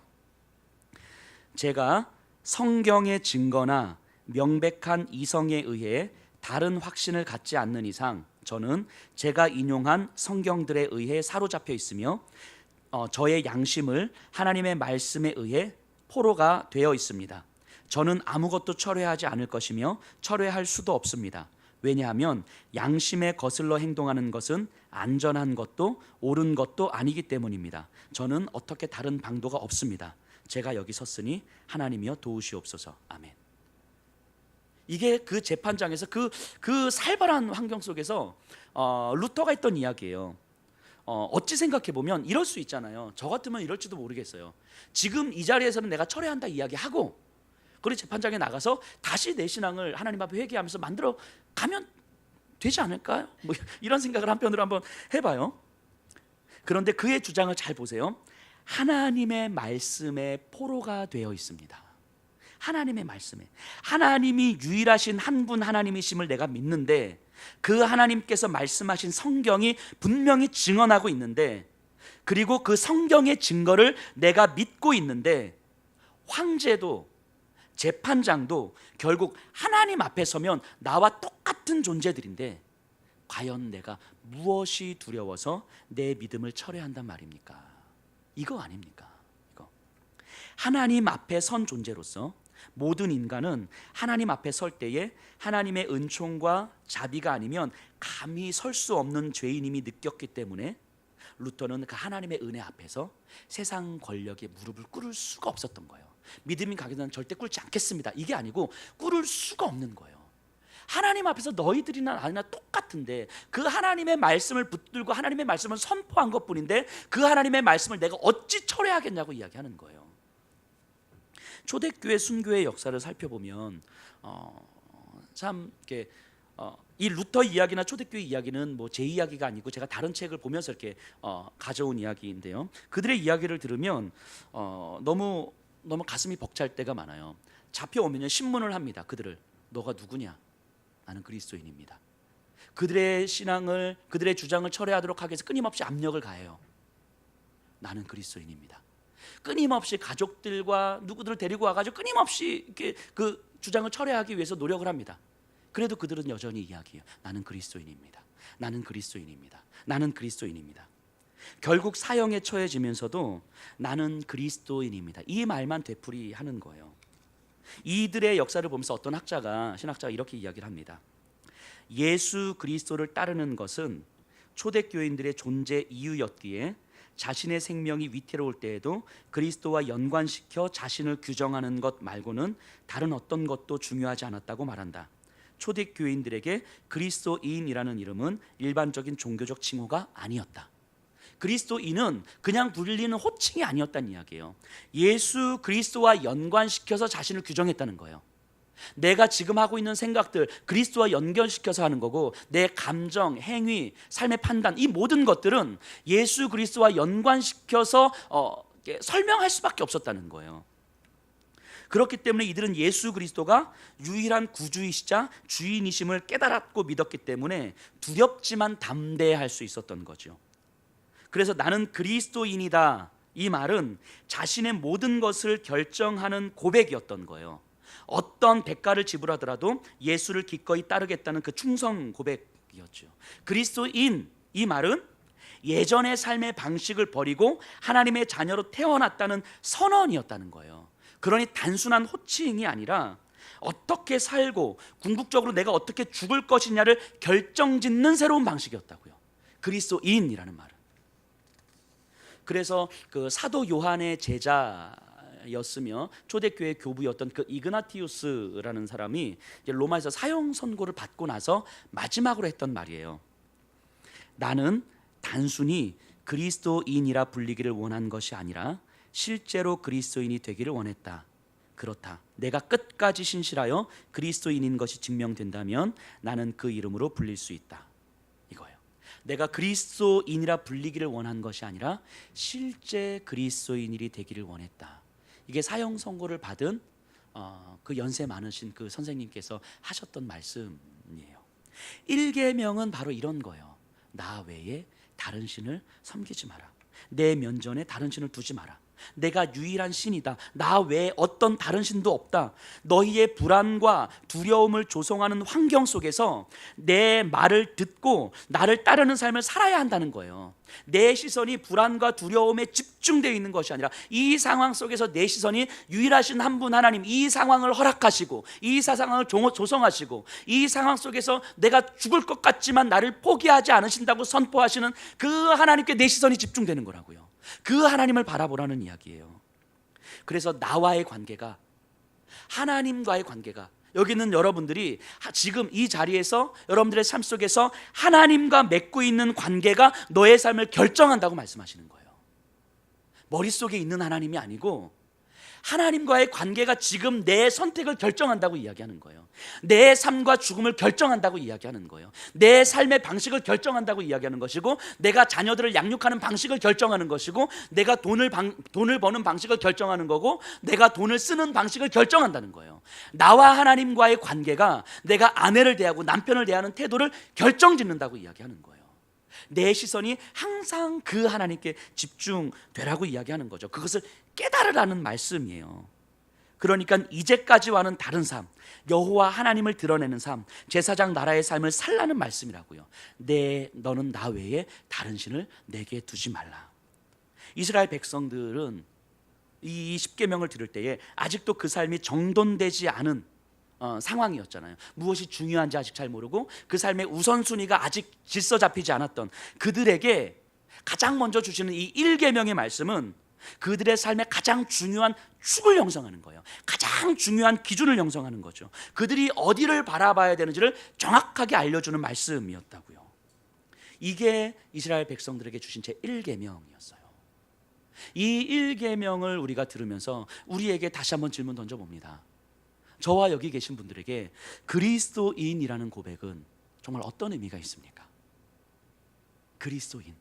제가 성경의 증거나 명백한 이성에 의해 다른 확신을 갖지 않는 이상 저는 제가 인용한 성경들에 의해 사로잡혀 있으며 저의 양심을 하나님의 말씀에 의해 포로가 되어 있습니다. 저는 아무것도 철회하지 않을 것이며 철회할 수도 없습니다. 왜냐하면 양심에 거슬러 행동하는 것은 안전한 것도 옳은 것도 아니기 때문입니다. 저는 어떻게 다른 방도가 없습니다. 제가 여기 섰으니 하나님이여 도우시옵소서. 아멘. 이게 그 재판장에서 그 살벌한 환경 속에서 루터가 했던 이야기예요. 어찌 생각해 보면 이럴 수 있잖아요. 저 같으면 이럴지도 모르겠어요. 지금 이 자리에서는 내가 철회한다 이야기하고, 그리고 재판장에 나가서 다시 내 신앙을 하나님 앞에 회개하면서 만들어 가면 되지 않을까요? 뭐 이런 생각을 한편으로 한번 해봐요. 그런데 그의 주장을 잘 보세요. 하나님의 말씀에 포로가 되어 있습니다. 하나님의 말씀에, 하나님이 유일하신 한 분 하나님이심을 내가 믿는데, 그 하나님께서 말씀하신 성경이 분명히 증언하고 있는데, 그리고 그 성경의 증거를 내가 믿고 있는데, 황제도 재판장도 결국 하나님 앞에 서면 나와 똑같은 존재들인데, 과연 내가 무엇이 두려워서 내 믿음을 철회한단 말입니까? 이거 아닙니까? 이거. 하나님 앞에 선 존재로서 모든 인간은 하나님 앞에 설 때에 하나님의 은총과 자비가 아니면 감히 설 수 없는 죄인임이 느꼈기 때문에 루터는 그 하나님의 은혜 앞에서 세상 권력에 무릎을 꿇을 수가 없었던 거예요. 믿음이 가기는 절대 꿇지 않겠습니다. 이게 아니고 꿇을 수가 없는 거예요. 하나님 앞에서 너희들이나 나나 똑같은데 그 하나님의 말씀을 붙들고 하나님의 말씀을 선포한 것뿐인데 그 하나님의 말씀을 내가 어찌 철회하겠냐고 이야기하는 거예요. 초대교회 순교의 역사를 살펴보면 참 이렇게 이 루터 이야기나 초대교회 이야기는 뭐 제 이야기가 아니고 제가 다른 책을 보면서 이렇게 가져온 이야기인데요. 그들의 이야기를 들으면 너무 가슴이 벅찰 때가 많아요. 잡혀오면 신문을 합니다. 그들을 너가 누구냐? 나는 그리스도인입니다. 그들의 신앙을, 그들의 주장을 철회하도록 하기 위해서 끊임없이 압력을 가해요. 나는 그리스도인입니다. 끊임없이 가족들과 누구들을 데리고 와가지고 끊임없이 이렇게 그 주장을 철회하기 위해서 노력을 합니다. 그래도 그들은 여전히 이야기해요. 나는 그리스도인입니다. 나는 그리스도인입니다. 나는 그리스도인입니다. 결국 사형에 처해지면서도 나는 그리스도인입니다. 이 말만 되풀이하는 거예요. 이들의 역사를 보면서 어떤 신학자가 이렇게 이야기를 합니다. 예수 그리스도를 따르는 것은 초대교인들의 존재 이유였기에 자신의 생명이 위태로울 때에도 그리스도와 연관시켜 자신을 규정하는 것 말고는 다른 어떤 것도 중요하지 않았다고 말한다. 초대교인들에게 그리스도인이라는 이름은 일반적인 종교적 칭호가 아니었다. 그리스도인은 그냥 불리는 호칭이 아니었다는 이야기예요. 예수 그리스도와 연관시켜서 자신을 규정했다는 거예요. 내가 지금 하고 있는 생각들 그리스도와 연결시켜서 하는 거고, 내 감정, 행위, 삶의 판단, 이 모든 것들은 예수 그리스도와 연관시켜서 설명할 수밖에 없었다는 거예요. 그렇기 때문에 이들은 예수 그리스도가 유일한 구주이시자 주인이심을 깨달았고 믿었기 때문에 두렵지만 담대할 수 있었던 거죠. 그래서 나는 그리스도인이다, 이 말은 자신의 모든 것을 결정하는 고백이었던 거예요. 어떤 대가를 지불하더라도 예수를 기꺼이 따르겠다는 그 충성 고백이었죠. 그리스도인, 이 말은 예전의 삶의 방식을 버리고 하나님의 자녀로 태어났다는 선언이었다는 거예요. 그러니 단순한 호칭이 아니라 어떻게 살고 궁극적으로 내가 어떻게 죽을 것이냐를 결정짓는 새로운 방식이었다고요. 그리스도인이라는 말은. 그래서 그 사도 요한의 제자였으며 초대교회 교부였던 그 이그나티우스라는 사람이 이제 로마에서 사형 선고를 받고 나서 마지막으로 했던 말이에요. 나는 단순히 그리스도인이라 불리기를 원한 것이 아니라 실제로 그리스도인이 되기를 원했다. 그렇다. 내가 끝까지 신실하여 그리스도인인 것이 증명된다면 나는 그 이름으로 불릴 수 있다. 이거예요. 내가 그리스도인이라 불리기를 원한 것이 아니라 실제 그리스도인이 되기를 원했다. 이게 사형 선고를 받은 그 연세 많으신 그 선생님께서 하셨던 말씀이에요. 1계명은 바로 이런 거예요. 나 외에 다른 신을 섬기지 마라. 내 면전에 다른 신을 두지 마라. 내가 유일한 신이다. 나 외에 어떤 다른 신도 없다. 너희의 불안과 두려움을 조성하는 환경 속에서 내 말을 듣고 나를 따르는 삶을 살아야 한다는 거예요. 내 시선이 불안과 두려움에 집중되어 있는 것이 아니라 이 상황 속에서 내 시선이 유일하신 한 분 하나님, 이 상황을 허락하시고 이 상황을 조성하시고 이 상황 속에서 내가 죽을 것 같지만 나를 포기하지 않으신다고 선포하시는 그 하나님께 내 시선이 집중되는 거라고요. 그 하나님을 바라보라는 이야기예요. 그래서 나와의 관계가, 하나님과의 관계가, 여기 있는 여러분들이 지금 이 자리에서 여러분들의 삶 속에서 하나님과 맺고 있는 관계가 너의 삶을 결정한다고 말씀하시는 거예요. 머릿속에 있는 하나님이 아니고 하나님과의 관계가 지금 내 선택을 결정한다고 이야기하는 거예요. 내 삶과 죽음을 결정한다고 이야기하는 거예요. 내 삶의 방식을 결정한다고 이야기하는 것이고, 내가 자녀들을 양육하는 방식을 결정하는 것이고, 내가 돈을 버는 방식을 결정하는 거고, 내가 돈을 쓰는 방식을 결정한다는 거예요. 나와 하나님과의 관계가 내가 아내를 대하고 남편을 대하는 태도를 결정짓는다고 이야기하는 거예요. 내 시선이 항상 그 하나님께 집중되라고 이야기하는 거죠. 그것을 깨달으라는 말씀이에요. 그러니까 이제까지와는 다른 삶, 여호와 하나님을 드러내는 삶, 제사장 나라의 삶을 살라는 말씀이라고요. 너는 나 외에 다른 신을 내게 두지 말라. 이스라엘 백성들은 이 십계명을 들을 때에 아직도 그 삶이 정돈되지 않은 상황이었잖아요. 무엇이 중요한지 아직 잘 모르고 그 삶의 우선순위가 아직 질서 잡히지 않았던 그들에게 가장 먼저 주시는 이 1계명의 말씀은 그들의 삶의 가장 중요한 축을 형성하는 거예요. 가장 중요한 기준을 형성하는 거죠. 그들이 어디를 바라봐야 되는지를 정확하게 알려주는 말씀이었다고요. 이게 이스라엘 백성들에게 주신 제 1계명이었어요. 이 1계명을 우리가 들으면서 우리에게 다시 한번 질문 던져봅니다. 저와 여기 계신 분들에게 그리스도인이라는 고백은 정말 어떤 의미가 있습니까? 그리스도인,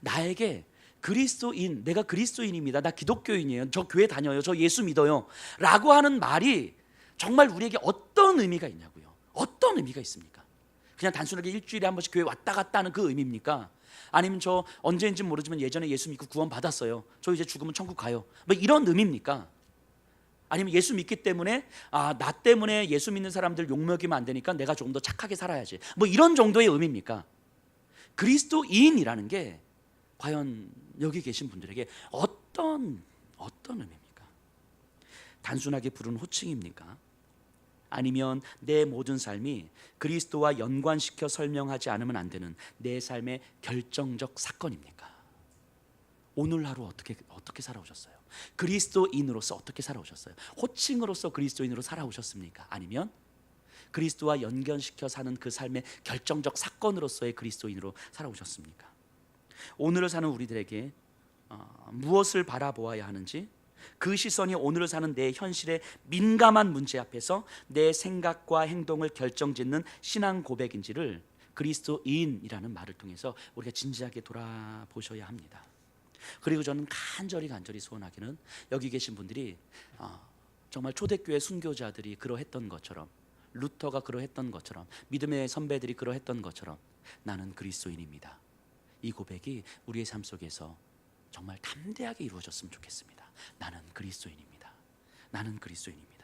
나에게 그리스도인, 내가 그리스도인입니다, 나 기독교인이에요, 저 교회 다녀요, 저 예수 믿어요 라고 하는 말이 정말 우리에게 어떤 의미가 있냐고요. 어떤 의미가 있습니까? 그냥 단순하게 일주일에 한 번씩 교회 왔다 갔다 하는 그 의미입니까? 아니면 저 언제인지 모르지만 예전에 예수 믿고 구원 받았어요, 저 이제 죽으면 천국 가요, 뭐 이런 의미입니까? 아니면 예수 믿기 때문에 나 때문에 예수 믿는 사람들 욕먹이면 안 되니까 내가 조금 더 착하게 살아야지, 뭐 이런 정도의 의미입니까? 그리스도인이라는 게 과연 여기 계신 분들에게 어떤 의미입니까? 단순하게 부르는 호칭입니까? 아니면 내 모든 삶이 그리스도와 연관시켜 설명하지 않으면 안 되는 내 삶의 결정적 사건입니까? 오늘 하루 어떻게 살아오셨어요? 그리스도인으로서 어떻게 살아오셨어요? 호칭으로서 그리스도인으로 살아오셨습니까? 아니면 그리스도와 연결시켜 사는 그 삶의 결정적 사건으로서의 그리스도인으로 살아오셨습니까? 오늘을 사는 우리들에게 무엇을 바라보아야 하는지, 그 시선이 오늘을 사는 내 현실의 민감한 문제 앞에서 내 생각과 행동을 결정짓는 신앙 고백인지를 그리스도인이라는 말을 통해서 우리가 진지하게 돌아보셔야 합니다. 그리고 저는 간절히 소원하기는 여기 계신 분들이 정말 초대교회 순교자들이 그러했던 것처럼, 루터가 그러했던 것처럼, 믿음의 선배들이 그러했던 것처럼 나는 그리스도인입니다, 이 고백이 우리의 삶 속에서 정말 담대하게 이루어졌으면 좋겠습니다. 나는 그리스도인입니다. 나는 그리스도인입니다.